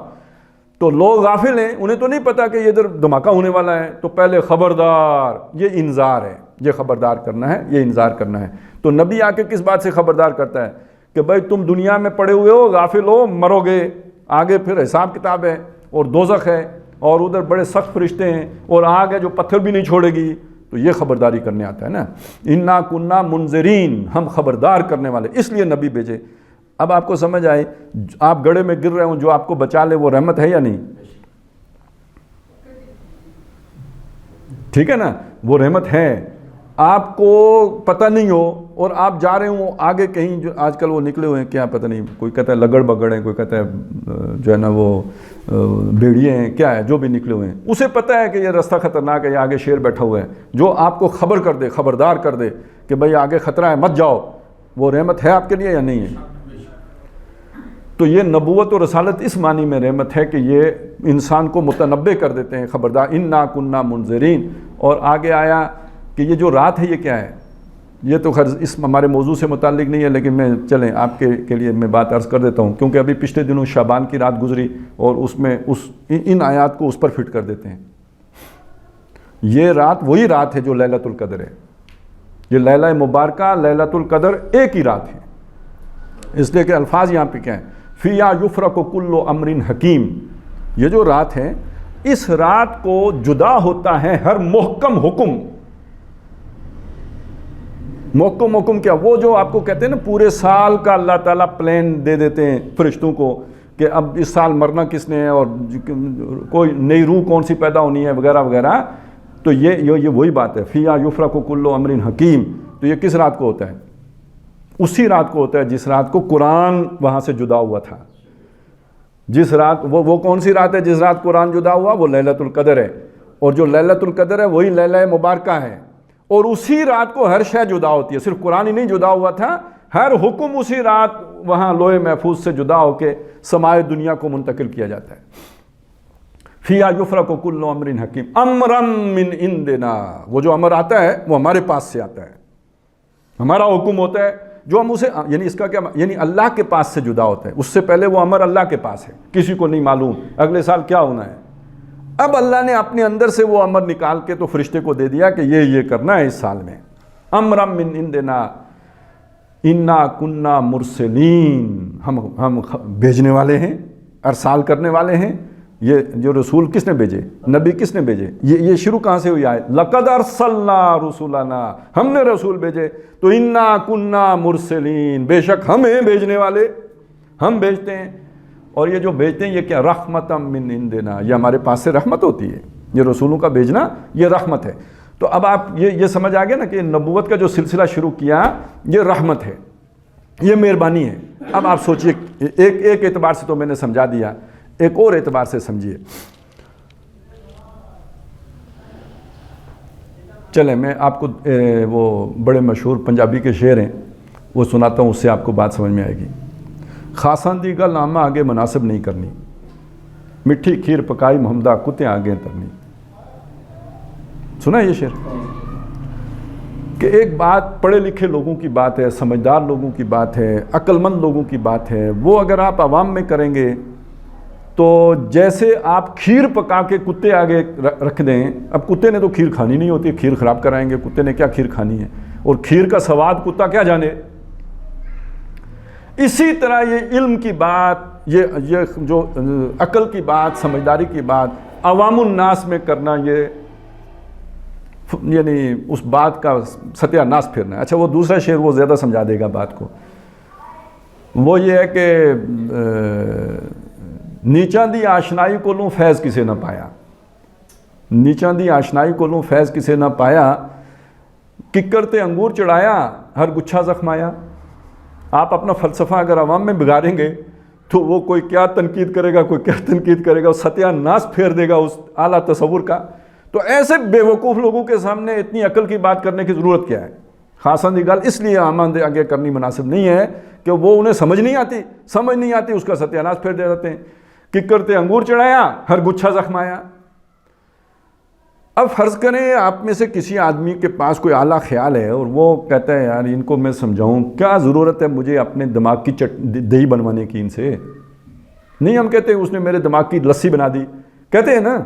تو لوگ غافل ہیں، انہیں تو نہیں پتا کہ یہ ادھر دھماکہ ہونے والا ہے، تو پہلے خبردار. یہ انذار ہے، یہ خبردار کرنا ہے، یہ انذار کرنا ہے. تو نبی آ کے کس بات سے خبردار کرتا ہے کہ بھائی تم دنیا میں پڑے ہوئے ہو، غافل ہو، مرو گے، آگے پھر حساب کتاب ہے اور دوزخ ہے، اور ادھر بڑے سخت فرشتے ہیں، اور آگ ہے جو پتھر بھی نہیں چھوڑے گی. تو یہ خبرداری کرنے آتا ہے نا، انا کننا منذرین، ہم خبردار کرنے والے، اس لیے نبی بھیجے. اب آپ کو سمجھ آئے، آپ گڑھے میں گر رہے ہوں، جو آپ کو بچا لے وہ رحمت ہے یا نہیں؟ ٹھیک ہے نا، وہ رحمت ہے. آپ کو پتہ نہیں ہو اور آپ جا رہے ہوں آگے کہیں، جو آج کل وہ نکلے ہوئے ہیں کیا پتہ نہیں، کوئی کہتا ہے لگڑ بگڑ ہیں، کوئی کہتا ہے جو ہے نا وہ بھیڑیے ہیں، کیا ہے جو بھی نکلے ہوئے ہیں، اسے پتہ ہے کہ یہ راستہ خطرناک ہے، یہ آگے شیر بیٹھا ہوا ہے. جو آپ کو خبر کر دے، خبردار کر دے کہ بھئی آگے خطرہ ہے مت جاؤ، وہ رحمت ہے آپ کے لیے یا نہیں ہے؟ تو یہ نبوت و رسالت اس معنی میں رحمت ہے کہ یہ انسان کو متنبع کر دیتے ہیں، خبردار. انا کننا منذرین. اور آگے آیا کہ یہ جو رات ہے یہ کیا ہے؟ یہ تو خیر اس ہمارے موضوع سے متعلق نہیں ہے، لیکن میں چلیں آپ کے لیے میں بات عرض کر دیتا ہوں، کیونکہ ابھی پچھلے دنوں شعبان کی رات گزری اور اس میں ان آیات کو اس پر فٹ کر دیتے ہیں. یہ رات وہی رات ہے جو لیلۃ القدر ہے. یہ لیلہ مبارکہ، لیلۃ القدر ایک ہی رات ہے، اس لیے کہ الفاظ یہاں پہ کیا ہیں؟ فیہا یفرق کل امر حکیم. یہ جو رات ہے اس رات کو جدا ہوتا ہے ہر محکم حکم. محکم حکم کیا؟ وہ جو آپ کو کہتے ہیں نا پورے سال کا اللہ تعالیٰ پلان دے دیتے ہیں فرشتوں کو کہ اب اس سال مرنا کس نے ہے اور کوئی نئی روح کون سی پیدا ہونی ہے وغیرہ وغیرہ. تو یہ وہی بات ہے فیہا یفرق کل امر حکیم. تو یہ کس رات کو ہوتا ہے؟ اسی رات کو ہوتا ہے جس رات کو قرآن وہاں سے جدا ہوا تھا. جس رات وہ کون سی رات ہے جس رات قرآن جدا ہوا؟ وہ لیلۃ القدر ہے. اور جو لیلۃ القدر ہے وہی لیلہ مبارکہ ہے. اور اسی رات کو ہر شے جدا ہوتی ہے. صرف قرآن ہی نہیں جدا ہوا تھا، ہر حکم اسی رات وہاں لوح محفوظ سے جدا ہو کے سمائے دنیا کو منتقل کیا جاتا ہے. فیہا یفرق کل امر حکیم امرا من عندنا. وہ جو امر آتا ہے وہ ہمارے پاس سے آتا ہے، ہمارا حکم ہوتا ہے جو ہم اسے، یعنی اس کا کیا، یعنی اللہ کے پاس سے جدا ہوتا ہے. اس سے پہلے وہ امر اللہ کے پاس ہے، کسی کو نہیں معلوم اگلے سال کیا ہونا ہے. اب اللہ نے اپنے اندر سے وہ امر نکال کے تو فرشتے کو دے دیا کہ یہ کرنا ہے اس سال میں. امرا من عندنا انا کننا مرسلین. ہم بھیجنے والے ہیں، ارسال کرنے والے ہیں. یہ جو رسول کس نے بھیجے؟ نبی کس نے بھیجے؟ یہ شروع کہاں سے ہوئی آیت؟ لقد ارسلنا رسولنا. ہم نے رسول بھیجے. تو انا کننا مرسلین، بے شک ہم ہیں بھیجنے والے، ہم بھیجتے ہیں. اور یہ جو بھیجتے ہیں یہ کیا؟ رحمتا من عندنا. یہ ہمارے پاس سے رحمت ہوتی ہے. یہ رسولوں کا بھیجنا یہ رحمت ہے. تو اب آپ یہ سمجھ آ گیا نا کہ نبوت کا جو سلسلہ شروع کیا یہ رحمت ہے، یہ مہربانی ہے. اب آپ سوچئے، ایک اعتبار سے تو میں نے سمجھا دیا، ایک اور اعتبار سے سمجھیے. چلیں میں آپ کو وہ بڑے مشہور پنجابی کے شعر ہیں وہ سناتا ہوں، اس سے آپ کو بات سمجھ میں آئے گی. خاصاں دی گل آمہ آگے مناسب نہیں کرنی، مٹھی کھیر پکائی محمدہ کتے آگے ترنی. سنا یہ شعر؟ کہ ایک بات پڑھے لکھے لوگوں کی بات ہے، سمجھدار لوگوں کی بات ہے، عقل مند لوگوں کی بات ہے، وہ اگر آپ عوام میں کریں گے تو جیسے آپ کھیر پکا کے کتے آگے رکھ دیں. اب کتے نے تو کھیر کھانی نہیں ہوتی، کھیر خراب کرائیں گے، کتے نے کیا کھیر کھانی ہے، اور کھیر کا سواد کتا کیا جانے. اسی طرح یہ علم کی بات، یہ جو عقل کی بات، سمجھداری کی بات عوام الناس میں کرنا، یہ یعنی اس بات کا ستیہ ناس پھرنا ہے. اچھا وہ دوسرا شعر وہ زیادہ سمجھا دے گا بات کو. وہ یہ ہے کہ نیچاں دی آشنائی کو لوں فیض کسے نہ پایا. نیچاں دی آشنائی کو لوں فیض کسے نہ پایا، ککر تے انگور چڑھایا ہر گچھا زخمایا. آپ اپنا فلسفہ اگر عوام میں بگاڑیں گے تو وہ کوئی کیا تنقید کرے گا، کوئی کیا تنقید کرے گا، ستیہ ناس پھیر دے گا اس اعلیٰ تصور کا. تو ایسے بے وقوف لوگوں کے سامنے اتنی عقل کی بات کرنے کی ضرورت کیا ہے؟ خاصاں دی گل اس لیے آمد آگے کرنی مناسب نہیں ہے کہ وہ انہیں سمجھ نہیں آتی، اس کا ستیہ ناس پھیر دے دیتے ہیں. ککر تے انگور چڑھایا ہر گچھا زخمایا. اب فرض کریں آپ میں سے کسی آدمی کے پاس کوئی اعلیٰ خیال ہے اور وہ کہتا ہے یار ان کو میں سمجھاؤں، کیا ضرورت ہے مجھے اپنے دماغ کی دہی بنوانے کی ان سے. نہیں، ہم کہتے ہیں اس نے میرے دماغ کی لسی بنا دی، کہتے ہیں نا.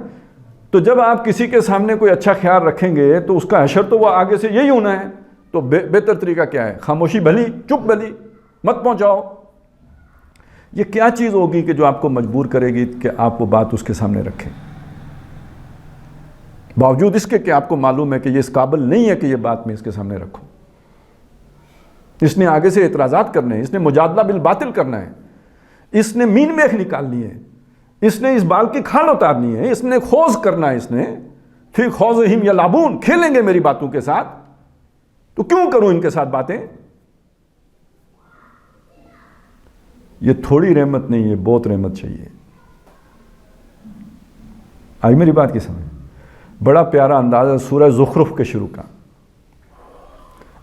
تو جب آپ کسی کے سامنے کوئی اچھا خیال رکھیں گے تو اس کا حشر تو وہ آگے سے یہی ہونا ہے. تو بہتر طریقہ کیا ہے؟ خاموشی بھلی، چپ بھلی، مت پہنچاؤ. یہ کیا چیز ہوگی کہ جو آپ کو مجبور کرے گی کہ آپ وہ بات اس کے سامنے رکھیں، باوجود اس کے کہ آپ کو معلوم ہے کہ یہ اس قابل نہیں ہے کہ یہ بات میں اس کے سامنے رکھوں. اس نے آگے سے اعتراضات کرنے ہیں، اس نے مجادلہ بالباطل کرنا ہے، اس نے مین میخ نکالنی ہے، اس نے اس بال کی کھال اتارنی ہے، اس نے خوض کرنا ہے، اس نے پھر خوضہم یلعبون، کھیلیں گے میری باتوں کے ساتھ. تو کیوں کروں ان کے ساتھ باتیں؟ یہ تھوڑی رحمت نہیں ہے، بہت رحمت چاہیے. آئی میری بات کی سمجھ؟ بڑا پیارا انداز ہے سورہ زخرف کے شروع کا.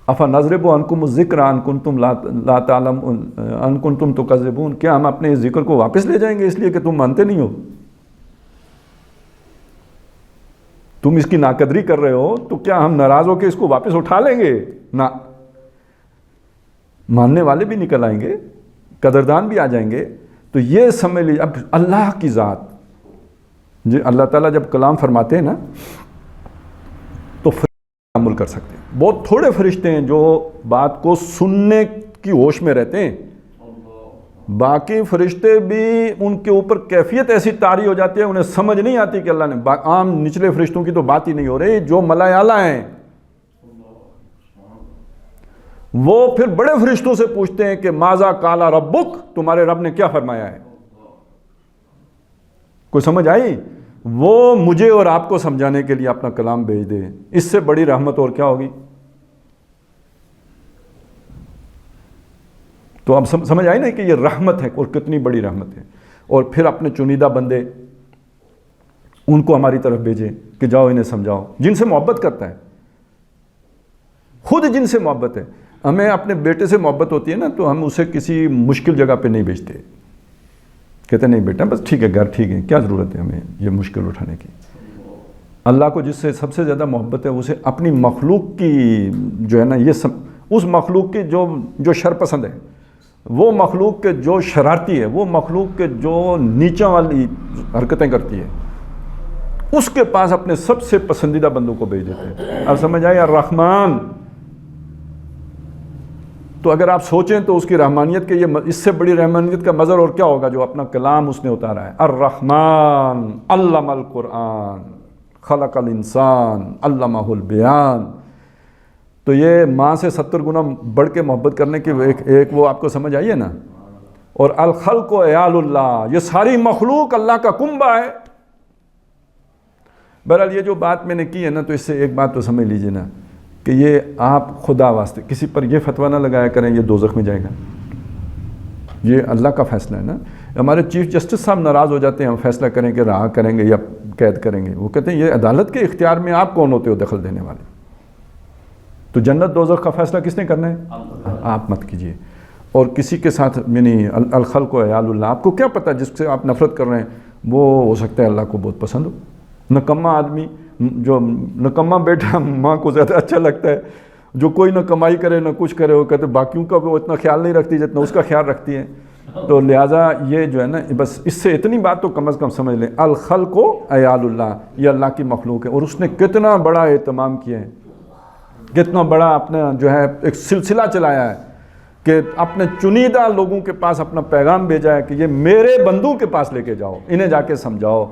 افنضرب عنکم الذکر ان کنتم لا تعلم ان کنتم تکذبون. کیا ہم اپنے اس ذکر کو واپس لے جائیں گے اس لیے کہ تم مانتے نہیں ہو؟ تم اس کی ناقدری کر رہے ہو تو کیا ہم ناراض ہو کے اس کو واپس اٹھا لیں گے؟ نہ، ماننے والے بھی نکل آئیں گے، قدردان بھی آ جائیں گے. تو یہ سمجھ لیجیے. اب اللہ کی ذات، جی اللہ تعالیٰ جب کلام فرماتے ہیں نا تو فرشتے عمل کر سکتے ہیں. بہت تھوڑے فرشتے ہیں جو بات کو سننے کی ہوش میں رہتے ہیں. باقی فرشتے بھی ان کے اوپر کیفیت ایسی طاری ہو جاتی ہے انہیں سمجھ نہیں آتی کہ اللہ نے عام نچلے فرشتوں کی تو بات ہی نہیں ہو رہی، جو ملائے اعلیٰ ہیں وہ پھر بڑے فرشتوں سے پوچھتے ہیں کہ ماذا قال ربک، تمہارے رب نے کیا فرمایا ہے؟ کوئی سمجھ آئی؟ وہ مجھے اور آپ کو سمجھانے کے لیے اپنا کلام بھیج دے، اس سے بڑی رحمت اور کیا ہوگی؟ تو اب سمجھ آئی نا کہ یہ رحمت ہے اور کتنی بڑی رحمت ہے. اور پھر اپنے چنیدہ بندے ان کو ہماری طرف بھیجے کہ جاؤ انہیں سمجھاؤ، جن سے محبت کرتا ہے، خود جن سے محبت ہے. ہمیں اپنے بیٹے سے محبت ہوتی ہے نا تو ہم اسے کسی مشکل جگہ پہ نہیں بھیجتے، کہتے نہیں بیٹا بس ٹھیک ہے، گھر ٹھیک ہے، کیا ضرورت ہے ہمیں یہ مشکل اٹھانے کی. اللہ کو جس سے سب سے زیادہ محبت ہے اسے اپنی مخلوق کی جو ہے نا یہ اس مخلوق کی جو شر پسند ہے، وہ مخلوق کے جو شرارتی ہے، وہ مخلوق کے جو نیچا والی حرکتیں کرتی ہے، اس کے پاس اپنے سب سے پسندیدہ بندوں کو بھیج دیتے ہیں. اب سمجھ آئے الرحمن. تو اگر آپ سوچیں تو اس کی رحمانیت کے یہ اس سے بڑی رحمانیت کا مظہر اور کیا ہوگا جو اپنا کلام اس نے اتارا ہے. الرحمن علم القرآن خلق الانسان علمہ البیان. تو یہ ماں سے 70 گنا بڑھ کے محبت کرنے کی ایک وہ آپ کو سمجھ آئی ہے نا. اور الخلق و عیال اللہ، یہ ساری مخلوق اللہ کا کنبہ ہے. بہرحال یہ جو بات میں نے کی ہے نا تو اس سے ایک بات تو سمجھ لیجئے نا کہ یہ آپ خدا واسطے کسی پر یہ فتویٰ نہ لگایا کریں یہ دوزخ میں جائے گا، یہ اللہ کا فیصلہ ہے نا. ہمارے چیف جسٹس صاحب ناراض ہو جاتے ہیں ہم فیصلہ کریں کہ رہا کریں گے یا قید کریں گے. وہ کہتے ہیں یہ عدالت کے اختیار میں آپ کون ہوتے ہو دخل دینے والے؟ تو جنت دوزخ کا فیصلہ کس نے کرنا ہے؟ آپ مت کیجئے. اور کسی کے ساتھ یعنی الخلق و عیال اللہ، آپ کو کیا پتہ جس سے آپ نفرت کر رہے ہیں وہ ہو سکتا ہے اللہ کو بہت پسند ہو. نکما آدمی، جو نکما بیٹا ماں کو زیادہ اچھا لگتا ہے، جو کوئی نہ کمائی کرے نہ کچھ کرے، وہ کہتے باقیوں کا وہ اتنا خیال نہیں رکھتی جتنا اس کا خیال رکھتی ہے. تو لہٰذا یہ جو ہے نا بس اس سے اتنی بات تو کم از کم سمجھ لیں، الخلق و عیال اللہ، یہ اللہ کی مخلوق ہے. اور اس نے کتنا بڑا اہتمام کیا ہے، کتنا بڑا اپنا جو ہے ایک سلسلہ چلایا ہے کہ اپنے چنیدہ لوگوں کے پاس اپنا پیغام بھیجا ہے کہ یہ میرے بندوں کے پاس لے کے جاؤ، انہیں جا کے سمجھاؤ.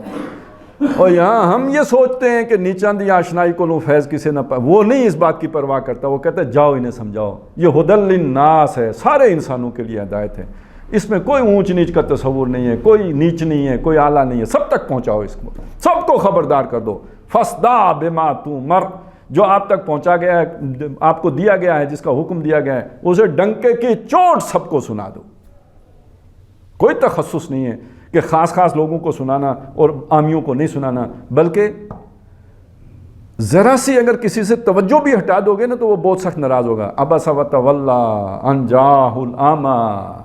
اور یہاں ہم یہ سوچتے ہیں کہ نیچان دی آشنائی کو نو فیض کسے نہ پائے، وہ نہیں اس بات کی پرواہ کرتا، وہ کہتا ہے جاؤ انہیں سمجھاؤ. یہ ہدی للناس ہے، سارے انسانوں کے لیے ہدایت ہے. اس میں کوئی اونچ نیچ کا تصور نہیں ہے، کوئی نیچ نہیں ہے، کوئی اعلیٰ نہیں ہے، سب تک پہنچاؤ، اس کو سب کو خبردار کر دو. فَاصْدَعْ بِمَا تُؤْمَرُ، جو آپ تک پہنچا گیا ہے، آپ کو دیا گیا ہے، جس کا حکم دیا گیا ہے، اسے ڈنکے کی چوٹ سب کو سنا دو. کوئی تخصص نہیں ہے کہ خاص لوگوں کو سنانا اور عامیوں کو نہیں سنانا، بلکہ ذرا سی اگر کسی سے توجہ بھی ہٹا دو گے نا تو وہ بہت سخت ناراض ہوگا. عبس وتولی ان جاءہ الاعمی.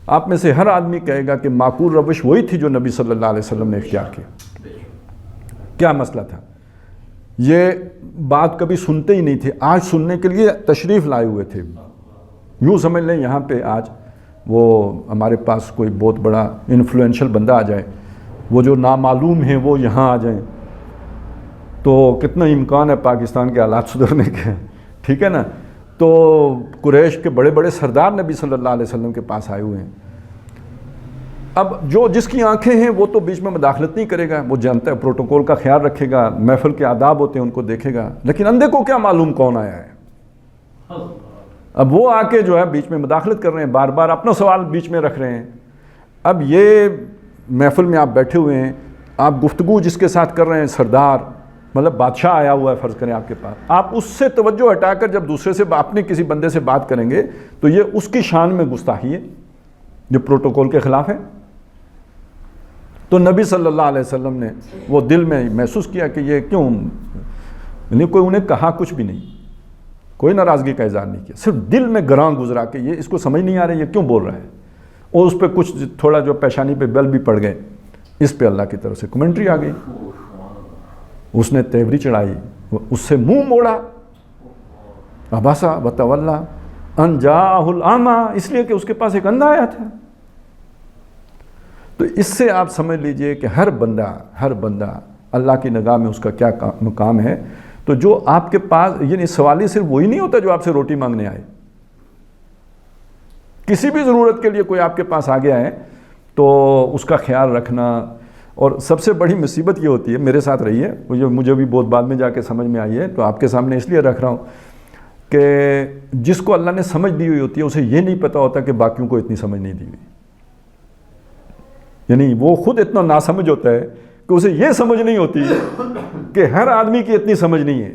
آپ میں سے ہر آدمی کہے گا کہ معقول روش وہی تھی جو نبی صلی اللہ علیہ وسلم نے اختیار کیا. کیا مسئلہ تھا؟ یہ بات کبھی سنتے ہی نہیں تھے، آج سننے کے لیے تشریف لائے ہوئے تھے. یوں سمجھ لیں یہاں پہ آج وہ ہمارے پاس کوئی بہت بڑا انفلوئنشل بندہ آ جائے، وہ جو نامعلوم ہیں وہ یہاں آ جائیں تو کتنا امکان ہے پاکستان کے حالات سدھرنے کے، ٹھیک ہے نا. تو قریش کے بڑے بڑے سردار نبی صلی اللہ علیہ وسلم کے پاس آئے ہوئے ہیں. اب جو جس کی آنکھیں ہیں وہ تو بیچ میں مداخلت نہیں کرے گا، وہ جانتا ہے پروٹوکول کا خیال رکھے گا، محفل کے آداب ہوتے ہیں ان کو دیکھے گا. لیکن اندھے کو کیا معلوم کون آیا ہے؟ اب وہ آ کے جو ہے بیچ میں مداخلت کر رہے ہیں، بار بار اپنا سوال بیچ میں رکھ رہے ہیں. اب یہ محفل میں آپ بیٹھے ہوئے ہیں، آپ گفتگو جس کے ساتھ کر رہے ہیں، سردار مطلب بادشاہ آیا ہوا ہے فرض کریں آپ کے پاس، آپ اس سے توجہ ہٹا کر جب دوسرے سے اپنے کسی بندے سے بات کریں گے تو یہ اس کی شان میں گستاخی ہے جو پروٹوکول کے خلاف ہے. تو نبی صلی اللہ علیہ وسلم نے وہ دل میں محسوس کیا کہ یہ کیوں، یعنی کوئی انہیں کہا کچھ بھی نہیں، کوئی ناراضگی کا اظہار نہیں کیا، صرف دل میں گراں گزرا کہ یہ اس کو سمجھ نہیں آ رہا یہ کیوں بول رہا ہے. اور اس پہ کچھ تھوڑا جو پیشانی پہ بل بھی پڑ گئے، اس پہ اللہ کی طرف سے کمنٹری آ گئی. اس نے تیوری چڑھائی، اس سے منہ موڑا. عبس وتولی ان جاءہ الاعمی، اس لیے کہ اس کے پاس ایک اندھا آیا تھا. تو اس سے آپ سمجھ لیجئے کہ ہر بندہ اللہ کی نگاہ میں اس کا کیا مقام ہے. تو جو آپ کے پاس، یعنی سوالی صرف وہی نہیں ہوتا جو آپ سے روٹی مانگنے آئے. کسی بھی ضرورت کے لیے کوئی آپ کے پاس آ گیا ہے تو اس کا خیال رکھنا. اور سب سے بڑی مصیبت یہ ہوتی ہے, میرے ساتھ رہی ہے, مجھے بھی بہت بعد میں جا کے سمجھ میں آئی ہے, تو آپ کے سامنے اس لیے رکھ رہا ہوں کہ جس کو اللہ نے سمجھ دی ہوئی ہوتی ہے اسے یہ نہیں پتہ ہوتا کہ باقیوں کو اتنی سمجھ نہیں دی ہوئی. یعنی وہ خود اتنا ناسمجھ ہوتا ہے کہ اسے یہ سمجھ نہیں ہوتی کہ ہر آدمی کی اتنی سمجھ نہیں ہے.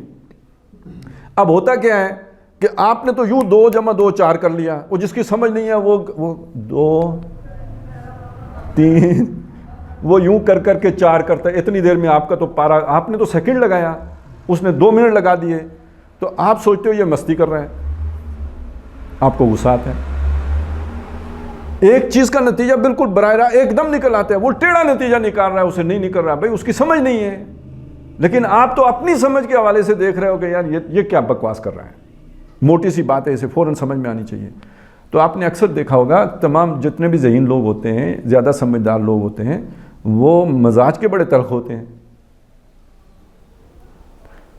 اب ہوتا کیا ہے کہ آپ نے تو یوں 2 + 2 4 کر لیا, وہ جس کی سمجھ نہیں ہے وہ 2 3 وہ یوں کر کر کے 4 کرتا ہے. اتنی دیر میں آپ کا تو پارا, آپ نے تو سیکنڈ لگایا, اس نے 2 منٹ لگا دیے, تو آپ سوچتے ہو یہ مستی کر رہا ہے, آپ کو غصہ آتا ہے. ایک چیز کا نتیجہ بالکل براہ راست ایک دم نکل آتا ہے, وہ ٹیڑھا نتیجہ نکال رہا ہے, اسے نہیں نکل رہا, بھائی اس کی سمجھ نہیں ہے, لیکن آپ تو اپنی سمجھ کے حوالے سے دیکھ رہے ہو کہ یار یہ کیا بکواس کر رہا ہے, موٹی سی بات ہے, اسے فوراً سمجھ میں آنی چاہیے. تو آپ نے اکثر دیکھا ہوگا تمام جتنے بھی ذہین لوگ ہوتے ہیں, زیادہ سمجھدار لوگ ہوتے ہیں, وہ مزاج کے بڑے تلخ ہوتے ہیں.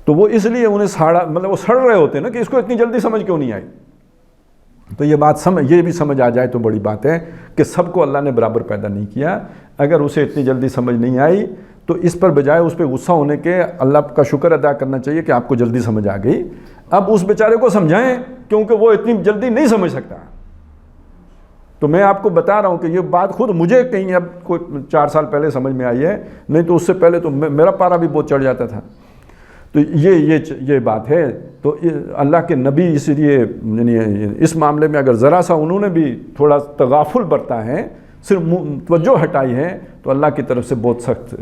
تو وہ اس لیے انہیں وہ سڑ رہے ہوتے ہیں نا کہ اس کو اتنی جلدی سمجھ کیوں نہیں آئی. تو یہ بھی سمجھ آ جائے تو بڑی بات ہے کہ سب کو اللہ نے برابر پیدا نہیں کیا. اگر اسے اتنی جلدی سمجھ نہیں آئی تو اس پر بجائے اس پہ غصہ ہونے کے اللہ کا شکر ادا کرنا چاہیے کہ آپ کو جلدی سمجھ آ گئی. اب اس بیچارے کو سمجھائیں, کیونکہ وہ اتنی جلدی نہیں سمجھ سکتا. تو میں آپ کو بتا رہا ہوں کہ یہ بات خود مجھے کہیں اب کوئی 4 سال پہلے سمجھ میں آئی ہے, نہیں تو اس سے پہلے تو میرا پارا بھی بہت چڑھ جاتا تھا. تو یہ بات ہے. تو اللہ کے نبی اس لیے یعنی اس معاملے میں اگر ذرا سا انہوں نے بھی تھوڑا تغافل برتا ہے, صرف توجہ ہٹائی ہے, تو اللہ کی طرف سے بہت سخت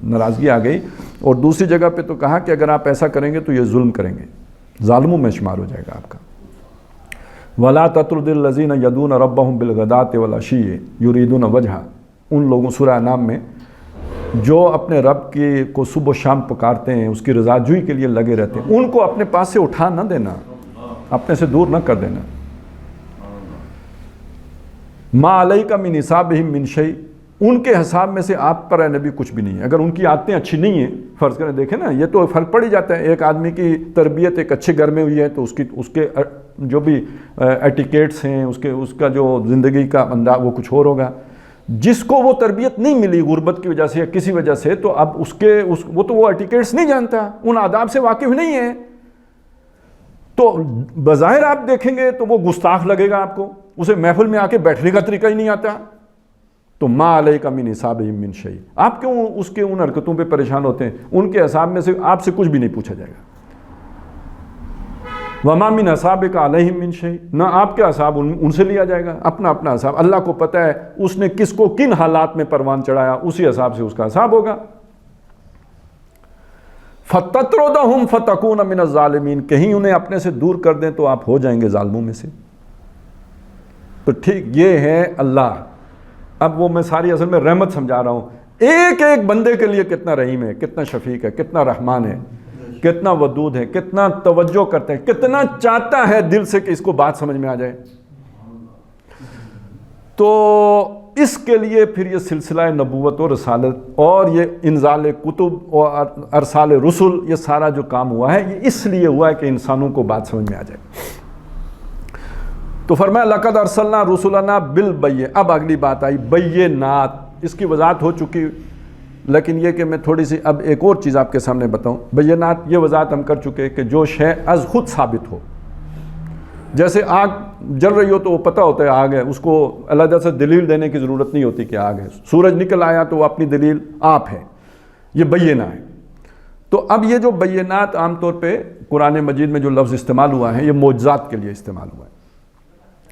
ناراضگی آ گئی. اور دوسری جگہ پہ تو کہا کہ اگر آپ ایسا کریں گے تو یہ ظلم کریں گے, ظالموں میں شمار ہو جائے گا آپ کا. وَلَا تَطْرُدِ الَّذِينَ يَدْعُونَ رَبَّهُمْ بِالْغَدَاةِ وَالْعَشِيِّ يُرِيدُونَ وَجْهَهُ, ان لوگوں سورہ انعام میں جو اپنے رب کو صبح و شام پکارتے ہیں, اس کی رضا جوئی کے لیے لگے رہتے ہیں, ان کو اپنے پاس سے اٹھا نہ دینا, اپنے سے دور نہ کر دینا. مَا عَلَيْكَ مِنْ حِسَابِهِمْ مِنْ شَيْءٍ, ان کے حساب میں سے آپ پر اے نبی کچھ بھی نہیں ہے. اگر ان کی عادتیں اچھی نہیں ہیں, فرض کریں, دیکھیں نا, یہ تو فرق پڑ ہی جاتا ہے. ایک آدمی کی تربیت ایک اچھے گھر میں ہوئی ہے تو اس کے جو بھی ایٹیکیٹس ہیں, اس کا جو زندگی کا انداز وہ کچھ اور ہوگا. جس کو وہ تربیت نہیں ملی غربت کی وجہ سے یا کسی وجہ سے, تو اب وہ ایٹیکیٹس نہیں جانتا, ان آداب سے واقف نہیں ہے. تو بظاہر آپ دیکھیں گے تو وہ گستاخ لگے گا آپ کو, اسے محفل میں آ کے بیٹھنے کا طریقہ ہی نہیں آتا. تو مَا عَلَيْكَ مِنْ حِسَابِهِمْ مِنْ شَيْءٍ, آپ کیوں اس کے ان حرکتوں پہ پریشان ہوتے ہیں؟ ان کے حساب میں سے آپ سے کچھ بھی نہیں پوچھا جائے گا. وَمَا مِنْ حِسَابِكَ عَلَيْهِمْ مِنْ شَيْءٍ, نہ آپ کا حساب ان سے لیا جائے گا. اپنا حساب اللہ کو پتہ ہے, اس نے کس کو کن حالات میں پروان چڑھایا, اسی حساب سے اس کا حساب ہوگا. فَتَطْرُدَهُمْ فَتَكُونَ مِنَ الظَّالِمِينَ, کہیں انہیں اپنے سے دور کر دیں تو آپ ہو جائیں گے ظالموں میں سے. تو ٹھیک یہ ہے اللہ. اب وہ میں ساری اصل میں رحمت سمجھا رہا ہوں, ایک ایک بندے کے لیے کتنا رحیم ہے, کتنا شفیق ہے, کتنا رحمان ہے, کتنا ودود ہے, کتنا توجہ کرتے ہیں, کتنا چاہتا ہے دل سے کہ اس کو بات سمجھ میں آ جائے. تو اس کے لیے پھر یہ سلسلہ نبوت اور رسالت اور یہ انزال کتب اور ارسال رسل, یہ سارا جو کام ہوا ہے یہ اس لیے ہوا ہے کہ انسانوں کو بات سمجھ میں آ جائے. تو فرمایا لقد ارسلنا رسلنا بالبینات. اب اگلی بات آئی بینات, اس کی وضاحت ہو چکی, لیکن یہ کہ میں تھوڑی سی اب ایک اور چیز آپ کے سامنے بتاؤں. بینات یہ وضاحت ہم کر چکے کہ جو شے از خود ثابت ہو, جیسے آگ جل رہی ہو تو وہ پتہ ہوتا ہے آگ ہے, اس کو علیحدہ سے دلیل دینے کی ضرورت نہیں ہوتی کہ آگ ہے. سورج نکل آیا تو وہ اپنی دلیل آپ ہے, یہ بینہ ہے. تو اب یہ جو بینات عام طور پہ قرآن مجید میں جو لفظ استعمال ہوا ہے یہ معجزات کے لیے استعمال ہوا ہے.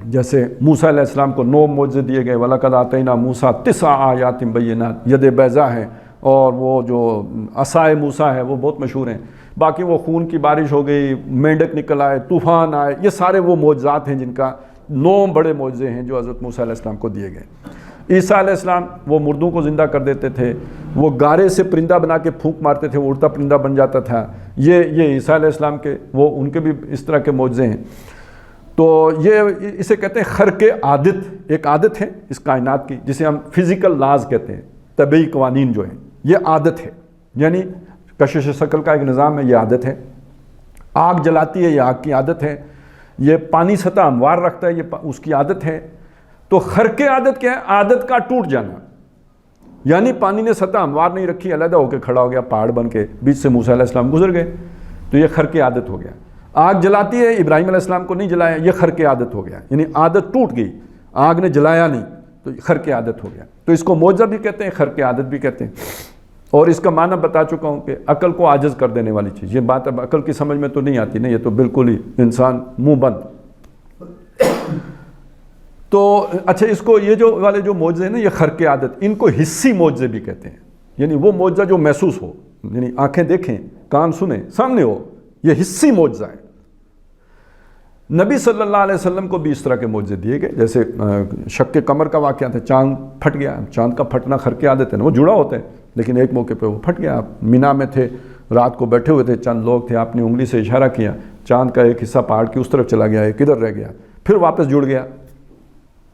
جیسے موسیٰ علیہ السلام کو 9 معجزے دیے گئے, وَلَقَدْ آتَيْنَا مُوسَىٰ 9 آیات بینات, ید بیضا ہے, اور وہ جو عصائے موسیٰ ہے وہ بہت مشہور ہیں. باقی وہ خون کی بارش ہو گئی, مینڈک نکل آئے, طوفان آئے, یہ سارے وہ معجزات ہیں جن کا 9 بڑے معجزے ہیں جو حضرت موسیٰ علیہ السلام کو دیے گئے. عیسیٰ علیہ السلام وہ مردوں کو زندہ کر دیتے تھے, وہ گارے سے پرندہ بنا کے پھونک مارتے تھے, وہ اڑتا پرندہ بن جاتا تھا. یہ عیسیٰ علیہ السلام کے وہ ان کے بھی اس طرح کے معجزے ہیں. تو یہ اسے کہتے ہیں خرق عادت, ایک عادت ہے اس کائنات کی جسے ہم فزیکل لاز کہتے ہیں, طبعی قوانین جو ہیں, یہ عادت ہے. یعنی کشش شکل کا ایک نظام ہے, یہ عادت ہے. آگ جلاتی ہے, یہ آگ کی عادت ہے. یہ پانی سطح ہموار رکھتا ہے, یہ اس کی عادت ہے. تو خرق عادت کیا ہے؟ عادت کا ٹوٹ جانا، یعنی پانی نے سطح ہموار نہیں رکھی، علیحدہ ہو کے کھڑا ہو گیا پہاڑ بن کے، بیچ سے موسیٰ علیہ السلام گزر گئے، تو یہ خرق عادت ہو گیا۔ آگ جلاتی ہے، ابراہیم علیہ السلام کو نہیں جلایا، یہ خرق عادت ہو گیا، یعنی عادت ٹوٹ گئی، آگ نے جلایا نہیں تو خرق عادت ہو گیا۔ تو اس کو معجزہ بھی کہتے ہیں، خرق عادت بھی کہتے ہیں، اور اس کا معنی بتا چکا ہوں کہ عقل کو عاجز کر دینے والی چیز۔ یہ بات اب عقل کی سمجھ میں تو نہیں آتی نا، یہ تو بالکل ہی انسان منہ بند۔ تو اچھا، اس کو یہ جو والے جو معجزے ہیں نا، یہ خرق عادت، ان کو حسی معجزے بھی کہتے ہیں، یعنی وہ معجزہ جو محسوس ہو، یعنی آنکھیں دیکھیں، کان سنیں، سامنے ہو، یہ حسی معجزہ ہے۔ نبی صلی اللہ علیہ وسلم کو بھی اس طرح کے معجزے دیے گئے، جیسے شق قمر کا واقعہ تھا، چاند پھٹ گیا، چاند کا پھٹنا خرق عادت ہے نا، وہ جڑا ہوتا ہے، لیکن ایک موقع پہ وہ پھٹ گیا۔ آپ مینا میں تھے، رات کو بیٹھے ہوئے تھے، چند لوگ تھے، آپ نے انگلی سے اشارہ کیا، چاند کا ایک حصہ پہاڑ کی اس طرف چلا گیا، ایک ادھر رہ گیا، پھر واپس جڑ گیا۔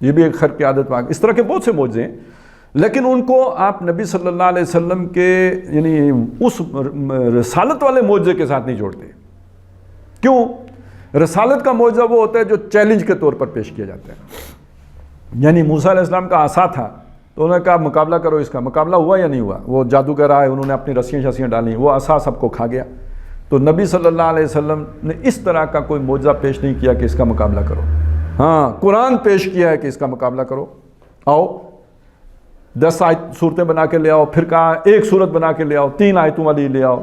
یہ بھی ایک خرق عادت واقعہ۔ اس طرح کے بہت سے معجزے ہیں، لیکن ان کو آپ نبی صلی اللہ علیہ وسلم کے یعنی اس رسالت والے معجزے کے ساتھ نہیں جوڑتے۔ کیوں؟ رسالت کا معجزہ وہ ہوتا ہے جو چیلنج کے طور پر پیش کیا جاتا ہے، یعنی موسیٰ علیہ السلام کا عصا تھا تو انہوں نے کہا مقابلہ کرو، اس کا مقابلہ ہوا یا نہیں ہوا؟ وہ جادوگر آئے، انہوں نے اپنی رسیاں شسیاں ڈالیں، وہ عصا سب کو کھا گیا۔ تو نبی صلی اللہ علیہ وسلم نے اس طرح کا کوئی معجزہ پیش نہیں کیا کہ اس کا مقابلہ کرو۔ ہاں، قرآن پیش کیا ہے کہ اس کا مقابلہ کرو، آؤ 10 صورتیں بنا کے لے آؤ، پھر کہا ایک صورت بنا کے لے آؤ، 3 آیتوں والی لے آؤ۔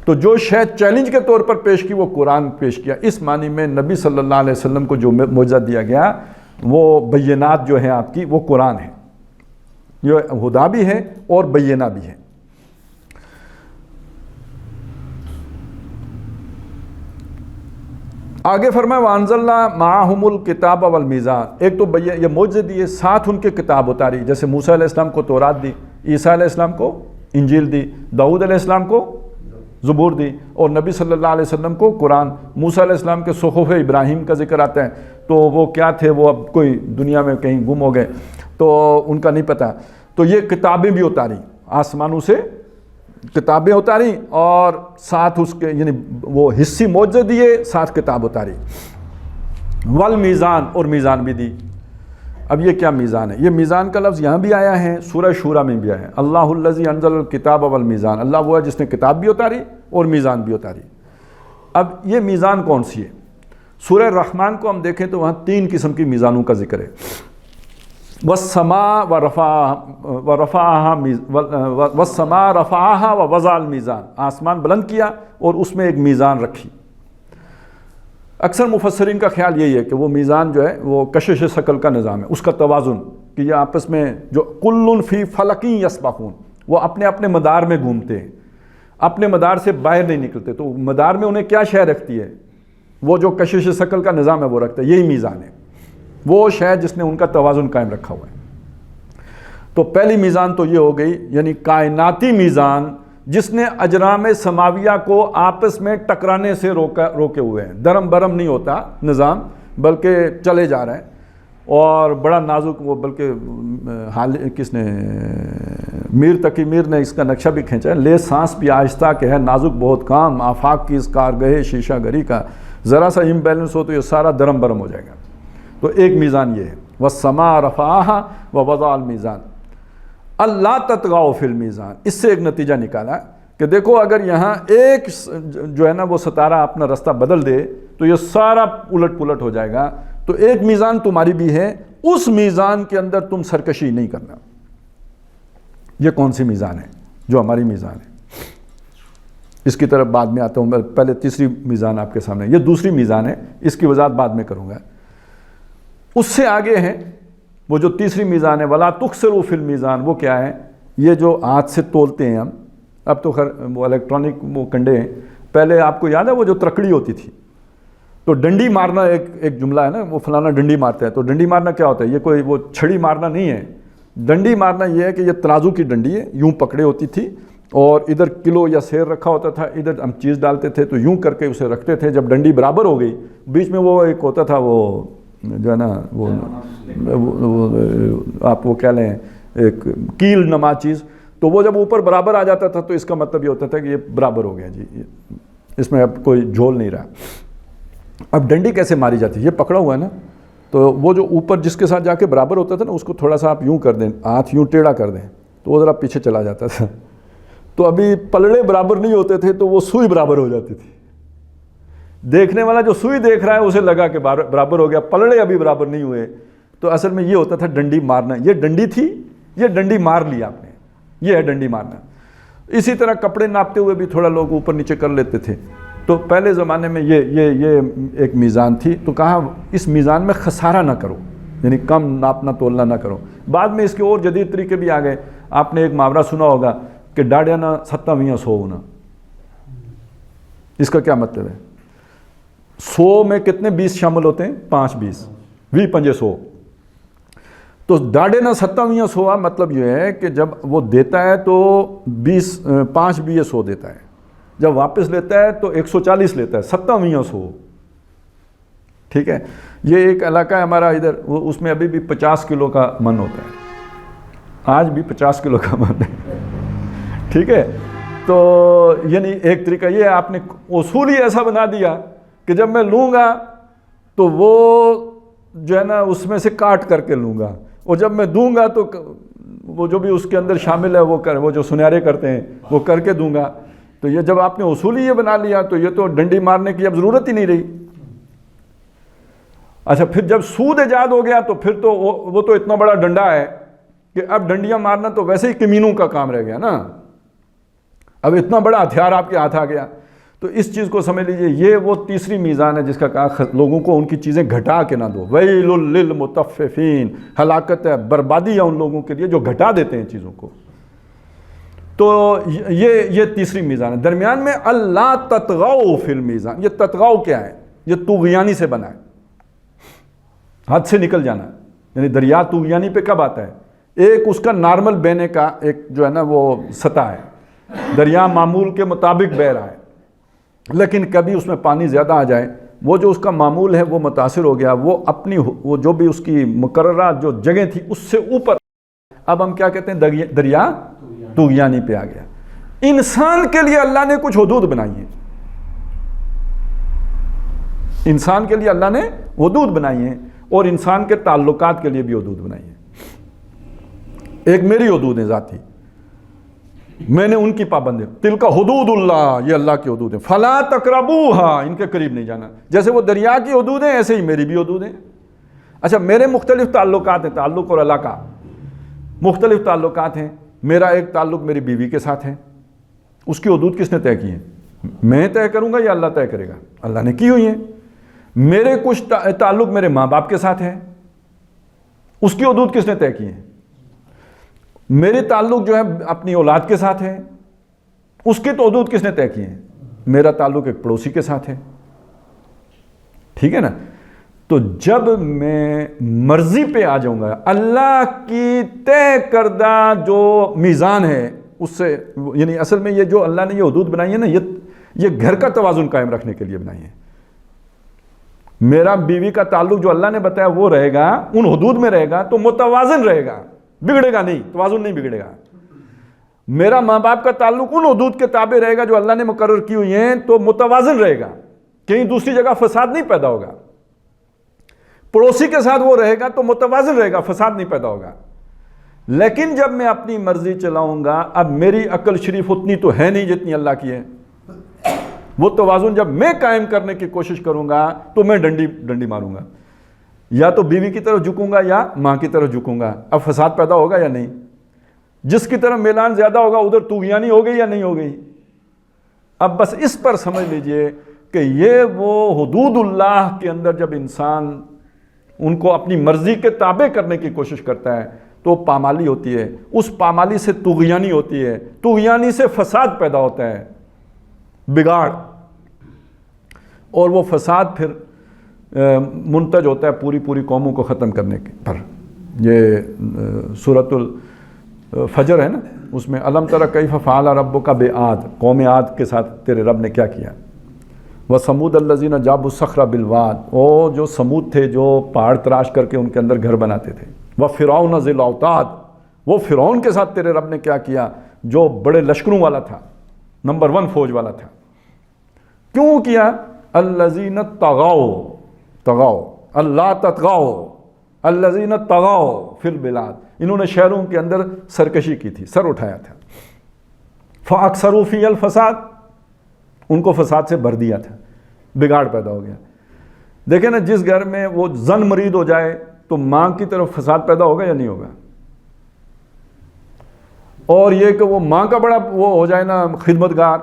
تو جو شاید چیلنج کے طور پر پیش کی وہ قرآن پیش کیا۔ اس معنی میں نبی صلی اللہ علیہ وسلم کو جو معجزہ دیا گیا وہ بینات جو ہیں آپ کی، وہ قرآن ہے، یہ ہدا بھی ہے اور بینہ بھی ہے۔ آگے فرمایا وَأَنزَلْنَا مَعَهُمُ الْكِتَابَ وَالْمِيزَانَ، ایک تو یہ معجزے دیے، ساتھ ان کے کتاب اتاری، جیسے موسیٰ علیہ السلام کو تورات دی، عیسیٰ علیہ السلام کو انجیل دی، داؤد علیہ السلام کو زبور دی، اور نبی صلی اللہ علیہ وسلم کو قرآن۔ موسیٰ علیہ السلام کے صحف ابراہیم کا ذکر آتا ہے، تو وہ کیا تھے، وہ اب کوئی دنیا میں کہیں گم ہو گئے تو ان کا نہیں پتہ۔ تو یہ کتابیں بھی اتاری، آسمانوں سے کتابیں اتاری، اور ساتھ اس کے یعنی وہ حصی معجزے دیے، ساتھ کتاب اتاری۔ والمیزان، اور میزان بھی دی۔ اب یہ کیا میزان ہے؟ یہ میزان کا لفظ یہاں بھی آیا ہے، سورہ شورى میں بھی آیا ہے، اللہ الذی انزل الکتاب والمیزان، اللہ وہ ہے جس نے کتاب بھی اتاری اور میزان بھی اتاری۔ اب یہ میزان کون سی ہے؟ سورہ رحمان کو ہم دیکھیں تو وہاں 3 قسم کی میزانوں کا ذکر ہے، والسماء والسماء رفعها ووضع الميزان، آسمان بلند کیا اور اس میں ایک میزان رکھی۔ اکثر مفسرین کا خیال یہی ہے کہ وہ میزان جو ہے وہ کشش ثقل کا نظام ہے، اس کا توازن، کہ یہ آپس میں جو کل فی فلک یسبحون، وہ اپنے اپنے مدار میں گھومتے ہیں، اپنے مدار سے باہر نہیں نکلتے، تو مدار میں انہیں کیا شے رکھتی ہے؟ وہ جو کشش ثقل کا نظام ہے وہ رکھتا ہے، یہی میزان ہے، وہ شے جس نے ان کا توازن قائم رکھا ہوا ہے۔ تو پہلی میزان تو یہ ہو گئی، یعنی کائناتی میزان جس نے اجرام سماویہ کو آپس میں ٹکرانے سے روکے ہوئے ہیں، درم برم نہیں ہوتا نظام، بلکہ چلے جا رہے ہیں، اور بڑا نازک، وہ بلکہ کس نے، میر تقی میر نے اس کا نقشہ بھی کھینچا ہے، لے سانس بھی آہستہ کہ ہے نازک بہت کام، آفاق کی اس کارگاہ شیشہ گری کا، ذرا سا امبیلنس ہو تو یہ سارا درم برم ہو جائے گا۔ تو ایک میزان یہ ہے، وَالسَّمَاءَ رَفَعَهَا وَوَضَعَ الْمِيزَانَ اللہ تطغوا فی المیزان۔ اس سے ایک نتیجہ نکالا کہ دیکھو اگر یہاں ایک جو ہے نا وہ ستارہ اپنا رستہ بدل دے تو یہ سارا الٹ پلٹ ہو جائے گا، تو ایک میزان تمہاری بھی ہے، اس میزان کے اندر تم سرکشی نہیں کرنا۔ یہ کون سی میزان ہے؟ جو ہماری میزان ہے، اس کی طرف بعد میں آتا ہوں، میں پہلے تیسری میزان آپ کے سامنے، یہ دوسری میزان ہے، اس کی وضاحت بعد میں کروں گا۔ اس سے آگے ہے وہ جو تیسری میزان ہے، وَلَا تُخْسِرُوا فِي الْمِيزَانِ، وہ کیا ہے؟ یہ جو ہاتھ سے تولتے ہیں ہم، اب تو خیر وہ الیکٹرانک وہ کنڈے ہیں، پہلے آپ کو یاد ہے وہ جو ترکڑی ہوتی تھی، تو ڈنڈی مارنا ایک جملہ ہے نا، وہ فلانا ڈنڈی مارتا ہے، تو ڈنڈی مارنا کیا ہوتا ہے؟ یہ کوئی وہ چھڑی مارنا نہیں ہے، ڈنڈی مارنا یہ ہے کہ یہ ترازو کی ڈنڈی ہے، یوں پکڑے ہوتی تھی، اور ادھر کلو یا سیر رکھا ہوتا تھا، ادھر ہم چیز ڈالتے تھے، تو یوں کر کے اسے رکھتے تھے، جب ڈنڈی برابر ہو گئی، بیچ میں وہ ایک ہوتا تھا وہ جو ہے نا وہ آپ وہ کہہ لیں ایک کیل نما چیز، تو وہ جب اوپر برابر آ جاتا تھا تو اس کا مطلب یہ ہوتا تھا کہ یہ برابر ہو گیا جی، اس میں اب کوئی جھول نہیں رہا۔ اب ڈنڈی کیسے ماری جاتی ہے؟ یہ پکڑا ہوا ہے نا، تو وہ جو اوپر جس کے ساتھ جا کے برابر ہوتا تھا نا اس کو تھوڑا سا آپ یوں کر دیں, ہاتھ یوں ٹیڑھا کر دیں تو وہ ذرا پیچھے چلا جاتا تھا. تو ابھی پلڑے برابر نہیں ہوتے تھے تو وہ سوئی برابر ہو جاتی تھی. دیکھنے والا جو سوئی دیکھ رہا ہے اسے لگا کہ برابر ہو گیا, پلڑے ابھی برابر نہیں ہوئے. تو اصل میں یہ ہوتا تھا ڈنڈی مارنا. یہ ڈنڈی تھی, یہ ڈنڈی مار لی آپ نے, یہ ہے ڈنڈی مارنا. اسی طرح کپڑے ناپتے ہوئے بھی تھوڑا لوگ اوپر نیچے کر لیتے تھے. تو پہلے زمانے میں یہ ایک میزان تھی. تو کہا اس میزان میں خسارہ نہ کرو, یعنی کم ناپنا تولنا نہ کرو. بعد میں اس کے اور جدید طریقے بھی آ گئے. آپ نے ایک محاورہ سنا ہوگا کہ ڈاڑیا نہ 27 100 ہونا. اس کا کیا مطلب ہے؟ 100 میں کتنے 20 شامل ہوتے ہیں؟ 5 20 20 5 100. تو ڈاڑے نہ 27 100 مطلب یہ ہے کہ جب وہ دیتا ہے تو 5 20 100 دیتا ہے, جب واپس لیتا ہے تو 140 لیتا ہے, 27 100. ٹھیک ہے. یہ ایک علاقہ ہے ہمارا ادھر, اس میں ابھی بھی 50 کلو کا من ہوتا ہے, آج بھی 50 کلو کا من ہے. ٹھیک ہے. تو یعنی ایک طریقہ یہ ہے, آپ نے اصول ہی ایسا بنا دیا کہ جب میں لوں گا تو وہ جو ہے نا اس میں سے کاٹ کر کے لوں گا, اور جب میں دوں گا تو وہ جو بھی اس کے اندر شامل ہے وہ جو سنیارے کرتے ہیں وہ کر کے دوں گا. تو یہ جب آپ نے اصول ہی یہ بنا لیا تو یہ تو ڈنڈی مارنے کی اب ضرورت ہی نہیں رہی. اچھا, پھر جب سود ایجاد ہو گیا تو پھر تو وہ تو اتنا بڑا ڈنڈا ہے کہ اب ڈنڈیاں مارنا تو ویسے ہی کمینوں کا کام رہ گیا نا. اب اتنا بڑا ہتھیار آپ کے ہاتھ آ گیا. تو اس چیز کو سمجھ لیجئے, یہ وہ تیسری میزان ہے جس کا کہا لوگوں کو ان کی چیزیں گھٹا کے نہ دو. ویل للمطففین, ہلاکت ہے, بربادی ہے ان لوگوں کے لیے جو گھٹا دیتے ہیں چیزوں کو. تو یہ تیسری میزان ہے. درمیان میں اللہ تطغوا فی المیزان. یہ تطغوا کیا ہے؟ یہ طغیانی سے بنا ہے, حد سے نکل جانا. یعنی دریا طغیانی پہ کب آتا ہے؟ ایک اس کا نارمل بہنے کا ایک جو ہے نا وہ سطح ہے, دریا معمول کے مطابق بہہ رہا ہے, لیکن کبھی اس میں پانی زیادہ آ جائے, وہ جو اس کا معمول ہے وہ متاثر ہو گیا, وہ اپنی وہ جو بھی اس کی مقررہ جو جگہ تھی اس سے اوپر, اب ہم کیا کہتے ہیں, دریا طغیانی پہ آ گیا. انسان کے لیے اللہ نے کچھ حدود بنائی ہیں, انسان کے لیے اللہ نے حدود بنائی ہیں, اور انسان کے تعلقات کے لیے بھی حدود بنائی ہیں. ایک میری حدود ہیں ذاتی, میں نے ان کی پابندی, تلک حدود اللہ, یہ اللہ کی حدود ہیں, فلا تقربوہا, ان کے قریب نہیں جانا. جیسے وہ دریا کی حدود ہیں ایسے ہی میری بھی حدود ہیں. اچھا, میرے مختلف تعلقات ہیں, تعلق اور علاقہ مختلف تعلقات ہیں. میرا ایک تعلق میری بیوی کے ساتھ ہے, اس کی حدود کس نے طے کی ہیں؟ میں طے کروں گا یا اللہ طے کرے گا؟ اللہ نے کی ہوئی ہیں. میرے کچھ تعلق میرے ماں باپ کے ساتھ ہیں, اس کی حدود کس نے طے کی ہیں؟ میرے تعلق جو ہے اپنی اولاد کے ساتھ ہے, اس کی تو حدود کس نے طے کی ہیں؟ میرا تعلق ایک پڑوسی کے ساتھ ہے. ٹھیک ہے نا. تو جب میں مرضی پہ آ جاؤں گا, اللہ کی طے کردہ جو میزان ہے اس سے, یعنی اصل میں یہ جو اللہ نے یہ حدود بنائی ہے نا, یہ گھر کا توازن قائم رکھنے کے لیے بنائی ہے. میرا بیوی کا تعلق جو اللہ نے بتایا وہ رہے گا, ان حدود میں رہے گا تو متوازن رہے گا, بگڑے گا نہیں, توازن نہیں بگڑے گا. میرا ماں باپ کا تعلق ان حدود کے تابع رہے گا جو اللہ نے مقرر کی ہوئی ہیں, تو متوازن رہے گا, کہیں دوسری جگہ فساد نہیں پیدا ہوگا. پڑوسی کے ساتھ وہ رہے گا تو متوازن رہے گا, فساد نہیں پیدا ہوگا. لیکن جب میں اپنی مرضی چلاؤں گا, اب میری عقل شریف اتنی تو ہے نہیں جتنی اللہ کی ہے. وہ توازن جب میں قائم کرنے کی کوشش کروں گا تو میں ڈنڈی ماروں گا, یا تو بیوی کی طرف جھکوں گا یا ماں کی طرف جھکوں گا. اب فساد پیدا ہوگا یا نہیں؟ جس کی طرف میلان زیادہ ہوگا ادھر طغیانی ہو گئی یا نہیں ہو گئی؟ اب بس اس پر سمجھ لیجئے کہ یہ وہ حدود اللہ کے اندر جب انسان ان کو اپنی مرضی کے تابع کرنے کی کوشش کرتا ہے تو پامالی ہوتی ہے, اس پامالی سے طغیانی ہوتی ہے, طغیانی سے فساد پیدا ہوتا ہے, بگاڑ, اور وہ فساد پھر منتج ہوتا ہے پوری قوموں کو ختم کرنے کے پر. یہ سورۃ الفجر ہے نا, اس میں الم تر کیف فعل ربک بعاد, قوم عاد کے ساتھ تیرے رب نے کیا کیا. وثمود الذین جابوا الصخر بالواد, وہ جو سمود تھے جو پہاڑ تراش کر کے ان کے اندر گھر بناتے تھے. وفرعون ذی الاوتاد, وہ فرعون کے ساتھ تیرے رب نے کیا کیا جو بڑے لشکروں والا تھا, نمبر 1 فوج والا تھا. کیوں کیا؟ الذین طغوا, اللہ تطغوا الذین طغوا فی البلاد، انہوں نے شہروں کے اندر سرکشی کی تھی، سر اٹھایا تھا. فاکثروا فی الفساد، ان کو فساد سے بھر دیا تھا، بگاڑ پیدا ہو گیا. دیکھیں نا، جس گھر میں وہ زن مرید ہو جائے تو ماں کی طرف فساد پیدا ہوگا یا نہیں ہوگا؟ اور یہ کہ وہ ماں کا بڑا وہ ہو جائے نا خدمتگار،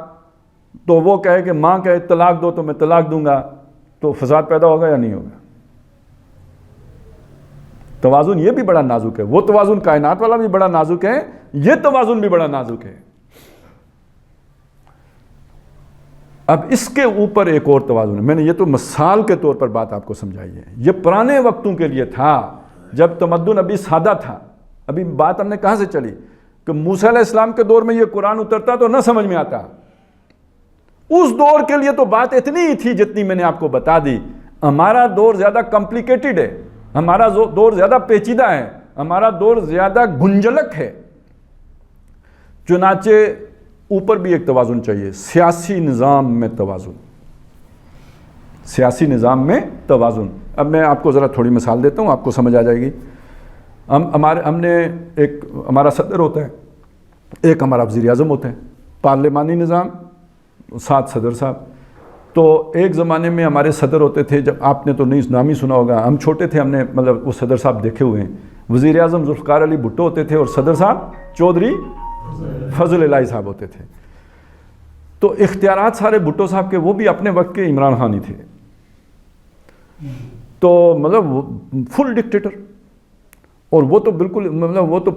تو وہ کہے کہ ماں کہے طلاق دو تو میں طلاق دوں گا، تو فساد پیدا ہوگا یا نہیں ہوگا؟ توازن یہ بھی بڑا نازک ہے. وہ توازن کائنات والا بھی بڑا نازک ہے، یہ توازن بھی بڑا نازک ہے. اب اس کے اوپر ایک اور توازن ہے. میں نے یہ تو مثال کے طور پر بات آپ کو سمجھائی ہے. یہ پرانے وقتوں کے لیے تھا جب تمدن ابھی سادہ تھا. ابھی بات ہم نے کہاں سے چلی کہ موسیٰ علیہ السلام کے دور میں یہ قرآن اترتا تو نہ سمجھ میں آتا. اس دور کے لیے تو بات اتنی ہی تھی جتنی میں نے آپ کو بتا دی. ہمارا دور زیادہ کمپلیکیٹڈ ہے، ہمارا دور زیادہ پیچیدہ ہے، ہمارا دور زیادہ گنجلک ہے. چنانچہ اوپر بھی ایک توازن چاہیے، سیاسی نظام میں توازن، سیاسی نظام میں توازن. اب میں آپ کو ذرا تھوڑی مثال دیتا ہوں، آپ کو سمجھ آ جائے گی. ہم نے ایک ہمارا صدر ہوتا ہے، ایک ہمارا وزیر اعظم ہوتا ہے، پارلیمانی نظام، 7 صدر صاحب. تو ایک زمانے میں ہمارے صدر ہوتے تھے، جب آپ نے تو نہیں نام ہی سنا ہوگا، ہم چھوٹے تھے، ہم نے مطلب وہ صدر صاحب دیکھے ہوئے ہیں. وزیر اعظم ذوالفقار علی بھٹو ہوتے تھے اور صدر صاحب چودھری فضل الہی صاحب ہوتے تھے. تو اختیارات سارے بھٹو صاحب کے، وہ بھی اپنے وقت کے عمران خان ہی تھے. تو مطلب فل ڈکٹیٹر، اور وہ تو بالکل مطلب وہ تو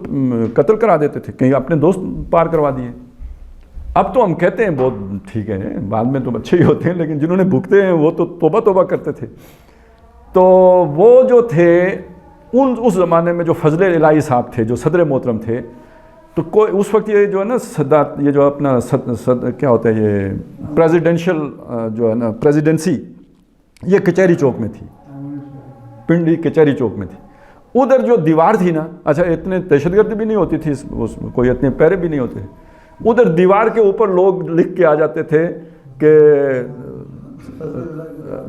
قتل کرا دیتے تھے، کہیں اپنے دوست پار کروا دیے. اب تو ہم کہتے ہیں بہت ٹھیک ہے، بعد میں تو اچھے ہی ہوتے ہیں، لیکن جنہوں نے بھگتے ہیں وہ تو توبہ توبہ کرتے تھے. تو وہ جو تھے اس زمانے میں جو فضل الہی صاحب تھے، جو صدر محترم تھے، تو کوئی اس وقت یہ جو ہے نا یہ جو اپنا کیا ہوتا ہے، یہ پریزیڈینشل جو ہے نا پریزیڈنسی، یہ کچہری چوک میں تھی، پنڈی کچہری چوک میں تھی. ادھر جو دیوار تھی نا، اچھا اتنے دہشت گردی بھی نہیں ہوتی تھی اس میں، کوئی اتنے پیرے بھی نہیں ہوتے. ادھر دیوار کے اوپر لوگ لکھ کے آ جاتے تھے کہ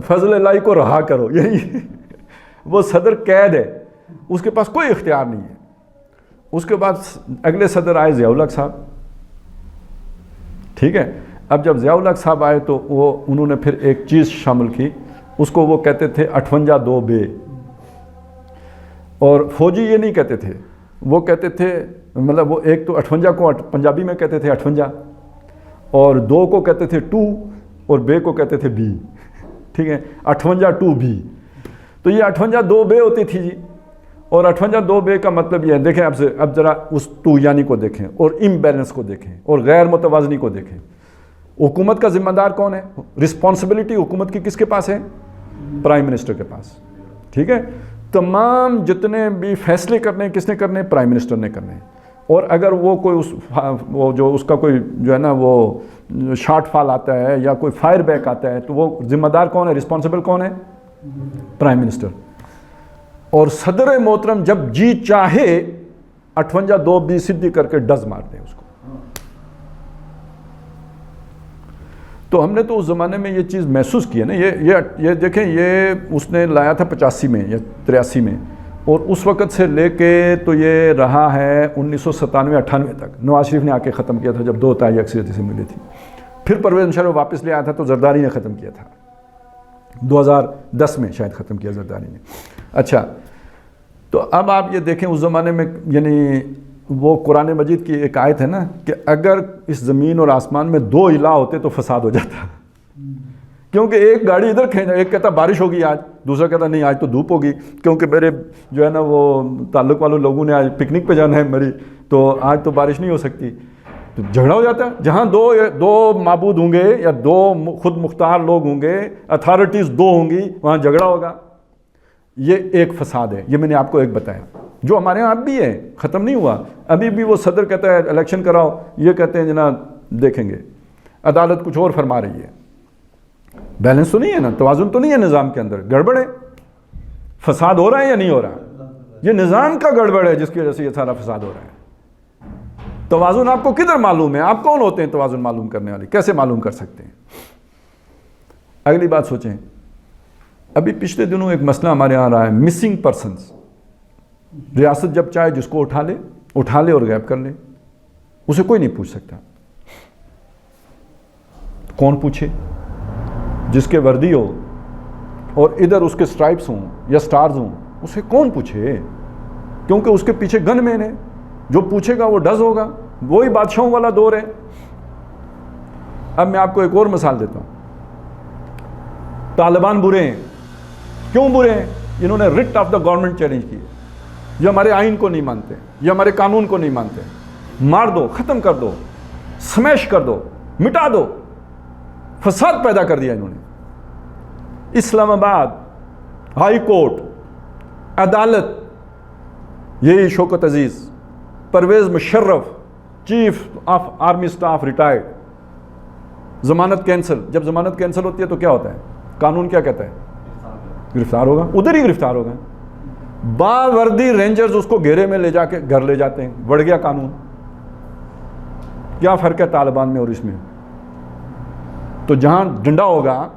فضل الہی کو رہا کرو، یہی وہ صدر قید ہے، اس کے پاس کوئی اختیار نہیں ہے. اس کے بعد اگلے صدر آئے ضیاء الحق صاحب، ٹھیک ہے. اب جب ضیاء الحق صاحب آئے تو انہوں نے پھر ایک چیز شامل کی، اس کو وہ کہتے تھے 58 بے. اور فوجی یہ نہیں کہتے تھے، وہ کہتے تھے مطلب وہ ایک تو 58 کو پنجابی میں کہتے تھے 58، اور 2 کو کہتے تھے 2، اور بے کو کہتے تھے بی، ٹھیک ہے، 58 2 بی. تو یہ 58 2 بے ہوتی تھی جی. اور 58 2 بے کا مطلب یہ ہے، دیکھیں اب ذرا اس تو یعنی کو دیکھیں، اور امبیلنس کو دیکھیں، اور غیر متوازنی کو دیکھیں. حکومت کا ذمہ دار کون ہے؟ رسپانسبلٹی حکومت کی کس کے پاس ہے؟ پرائم منسٹر کے پاس، ٹھیک ہے. تمام جتنے بھی فیصلے کرنے کس نے کرنے؟ پرائم منسٹر نے کرنے. اور اگر وہ کوئی اس کا کوئی جو ہے نا وہ شارٹ فال آتا ہے یا کوئی فائر بیک آتا ہے تو وہ ذمہ دار کون ہے؟ رسپانسبل کون ہے؟ Prime minister. اور صدر محترم جب جی چاہے 58 2 بی سدھی کر کے ڈز مار دیں اس کو. تو ہم نے تو اس زمانے میں یہ چیز محسوس کی ہے نا. یہ دیکھیں، یہ اس نے لایا تھا 85 میں یا 83 میں، اور اس وقت سے لے کے تو یہ رہا ہے 1997-98 تک. نواز شریف نے آ کے ختم کیا تھا جب 2 تہائی اکثریت سے ملی تھی. پھر پرویز مشرف واپس لے آیا تھا تو زرداری نے ختم کیا تھا، 2010 میں شاید ختم کیا زرداری نے. اچھا، تو اب آپ یہ دیکھیں اس زمانے میں، یعنی وہ قرآن مجید کی ایک آیت ہے نا کہ اگر اس زمین اور آسمان میں 2 الہ ہوتے تو فساد ہو جاتا. کیونکہ ایک گاڑی ادھر کھینچا، ایک کہتا بارش ہوگی آج، دوسرا کہتا نہیں آج تو دھوپ ہوگی، کیونکہ میرے جو ہے نا وہ تعلق والوں لوگوں نے آج پکنک پہ جانا ہے میری، تو آج تو بارش نہیں ہو سکتی. تو جھگڑا ہو جاتا ہے. جہاں دو معبود ہوں گے یا 2 خود مختار لوگ ہوں گے، اتھارٹیز 2 ہوں گی، وہاں جھگڑا ہوگا. یہ ایک فساد ہے. یہ میں نے آپ کو ایک بتایا جو ہمارے یہاں اب بھی ہے، ختم نہیں ہوا. ابھی بھی وہ صدر کہتا ہے الیکشن کراؤ، یہ کہتے ہیں جناب دیکھیں گے عدالت کچھ اور فرما رہی ہے. بیلنس تو نہیں ہے نا، توازن تو نہیں ہے نظام کے اندر، گڑبڑ ہے. فساد ہو رہا ہے یا نہیں ہو رہا؟ یہ نظام کا گڑبڑ ہے جس کی وجہ سے یہ سارا فساد ہو رہا ہے. توازن آپ کو کدھر معلوم ہے؟ آپ کون ہوتے ہیں توازن معلوم کرنے والے؟ کیسے معلوم کر سکتے ہیں؟ اگلی بات سوچیں، ابھی پچھلے دنوں ایک مسئلہ ہمارے یہاں رہا ہے مسنگ پرسنز. ریاست جب چاہے جس کو اٹھا لے اور غائب کر لے, اسے کوئی نہیں پوچھ سکتا. کون پوچھے؟ جس کے وردی ہو اور ادھر اس کے سٹرائپس ہوں یا سٹارز ہوں, اسے کون پوچھے؟ کیونکہ اس کے پیچھے گن مین ہے, جو پوچھے گا وہ ڈز ہوگا. وہی بادشاہوں والا دور ہے. اب میں آپ کو ایک اور مثال دیتا ہوں. طالبان برے ہیں. کیوں برے ہیں؟ انہوں نے writ of the government challenge کی. یہ ہمارے آئین کو نہیں مانتے, یہ ہمارے قانون کو نہیں مانتے. مار دو, ختم کر دو, سمیش کر دو, مٹا دو. فساد پیدا کر دیا انہوں نے. اسلام آباد ہائی کورٹ, عدالت, یہی Shaukat Aziz, Pervez Musharraf, chief of army staff retired, ضمانت کینسل. جب ضمانت کینسل ہوتی ہے تو کیا ہوتا ہے؟ قانون کیا کہتا ہے؟ گرفتار ہوگا. ادھر ہی گرفتار ہوگا. باوردی رینجرز اس کو گھیرے میں لے جا کے گھر لے جاتے ہیں. بڑھ گیا قانون. کیا فرق ہے طالبان میں اور اس میں؟ تو جہاں ڈنڈا ہوگا,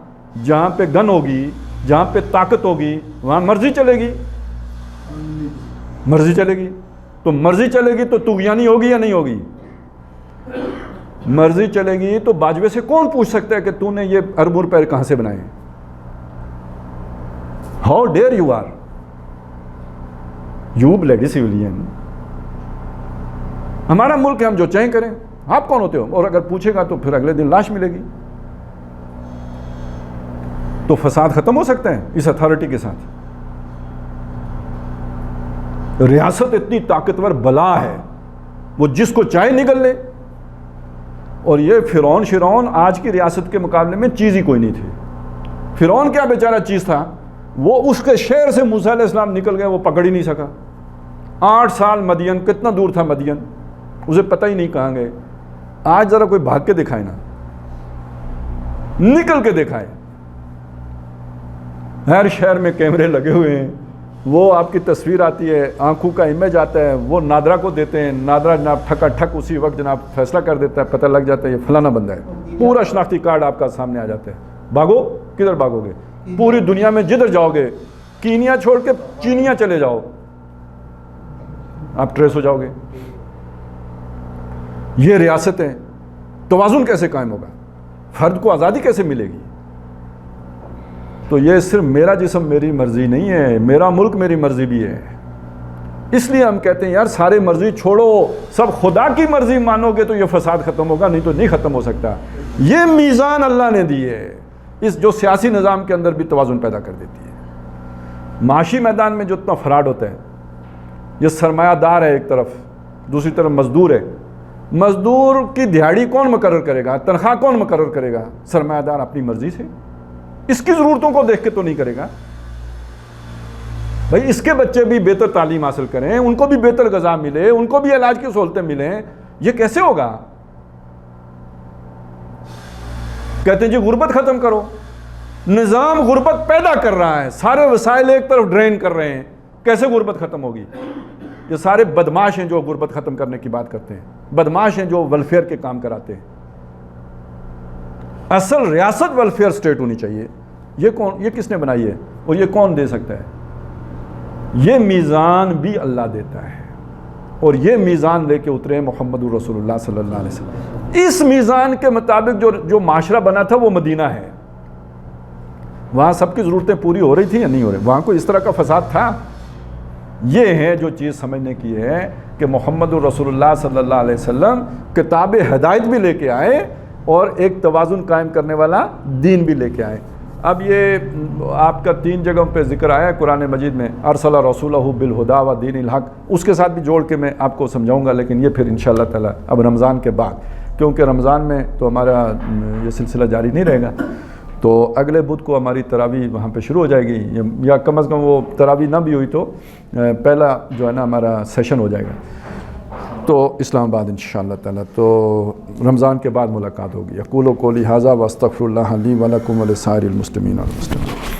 جہاں پہ گن ہوگی, جہاں پہ طاقت ہوگی, وہاں مرضی چلے گی. مرضی چلے گی. تو مرضی چلے گی تو طغیانی ہوگی یا نہیں ہوگی؟ مرضی چلے گی تو باجوے سے کون پوچھ سکتا ہے کہ تو نے یہ ارب روپے کہاں سے بنائے؟ How dare you are, you bloody civilian. ہمارا ملک ہے, ہم جو چاہیں کریں. آپ کون ہوتے ہو؟ اور اگر پوچھے گا تو پھر اگلے دن لاش ملے گی. تو فساد ختم ہو سکتا ہے اس اتھارٹی کے ساتھ. ریاست اتنی طاقتور بلا ہے, وہ جس کو چاہے نگل لے. اور یہ فرعون آج کی ریاست کے مقابلے میں چیز ہی کوئی نہیں تھی. فرعون کیا بیچارہ چیز تھا, وہ اس کے شہر سے موسیٰ علیہ السلام نکل گئے, وہ پکڑ ہی نہیں سکا. 8 سال مدین, کتنا دور تھا مدین, اسے پتہ ہی نہیں کہاں گئے. آج ذرا کوئی بھاگ کے دکھائے نا, نکل کے دکھائے. ہر شہر میں کیمرے لگے ہوئے ہیں, وہ آپ کی تصویر آتی ہے, آنکھوں کا امیج آتا ہے, وہ نادرا کو دیتے ہیں. نادرا جناب ٹھکا ٹھک اسی وقت جناب فیصلہ کر دیتا ہے, پتہ لگ جاتا ہے یہ فلانا بندہ ہے. پورا شناختی کارڈ آپ کا سامنے آ جاتا ہے. بھاگو, کدھر بھاگو گے؟ پوری دنیا میں جدھر جاؤ گے, کینیا چھوڑ کے چینیا چلے جاؤ, آپ ٹریس ہو جاؤ گے. یہ ریاستیں, توازن کیسے قائم ہوگا؟ فرد کو آزادی کیسے ملے گی؟ تو یہ صرف میرا جسم میری مرضی نہیں ہے, میرا ملک میری مرضی بھی ہے. اس لیے ہم کہتے ہیں یار سارے مرضی چھوڑو, سب خدا کی مرضی مانو گے تو یہ فساد ختم ہوگا, نہیں تو نہیں ختم ہو سکتا. یہ میزان اللہ نے دی ہے, اس جو سیاسی نظام کے اندر بھی توازن پیدا کر دیتی ہے. معاشی میدان میں جو اتنا فراڈ ہوتا ہے, یہ سرمایہ دار ہے ایک طرف, دوسری طرف مزدور ہے. مزدور کی دیہاڑی کون مقرر کرے گا؟ تنخواہ کون مقرر کرے گا؟ سرمایہ دار اپنی مرضی سے. اس کی ضرورتوں کو دیکھ کے تو نہیں کرے گا. بھائی اس کے بچے بھی بہتر تعلیم حاصل کریں, ان کو بھی بہتر غذا ملے, ان کو بھی علاج کی سہولتیں ملیں, یہ کیسے ہوگا؟ کہتے ہیں جی غربت ختم کرو. نظام غربت پیدا کر رہا ہے, سارے وسائل ایک طرف ڈرین کر رہے ہیں, کیسے غربت ختم ہوگی؟ یہ سارے بدماش ہیں جو غربت ختم کرنے کی بات کرتے ہیں, بدماش ہیں جو ویلفیئر کے کام کراتے ہیں. اصل ریاست ویلفیئر سٹیٹ ہونی چاہیے. یہ کس نے بنائی ہے اور یہ کون دے سکتا ہے؟ یہ میزان بھی اللہ دیتا ہے, اور یہ میزان لے کے اترے محمد رسول اللہ صلی اللہ علیہ وسلم. اس میزان کے مطابق جو معاشرہ بنا تھا وہ مدینہ ہے. وہاں سب کی ضرورتیں پوری ہو رہی تھی یا نہیں ہو رہی؟ وہاں کوئی اس طرح کا فساد تھا؟ یہ ہے جو چیز سمجھنے کی ہے کہ محمد رسول اللہ صلی اللہ علیہ وسلم کتاب ہدایت بھی لے کے آئے اور ایک توازن قائم کرنے والا دین بھی لے کے آئے. اب یہ آپ کا 3 جگہوں پہ ذکر آیا ہے قرآن مجید میں, ارسل رسولہ بالہدیٰ و دین الحق, اس کے ساتھ بھی جوڑ کے میں آپ کو سمجھاؤں گا, لیکن یہ پھر انشاءاللہ تعالی اب رمضان کے بعد, کیونکہ رمضان میں تو ہمارا یہ سلسلہ جاری نہیں رہے گا. تو اگلے بدھ کو ہماری تراویح وہاں پہ شروع ہو جائے گی, یا کم از کم وہ تراویح نہ بھی ہوئی تو پہلا جو ہے نا ہمارا سیشن ہو جائے گا تو اسلام آباد انشاءاللہ تعالی. تو رمضان کے بعد ملاقات ہوگی. اقول قولی ھذا واستغفر اللہ لی ولکم ولسائر المسلمین والمسلمات.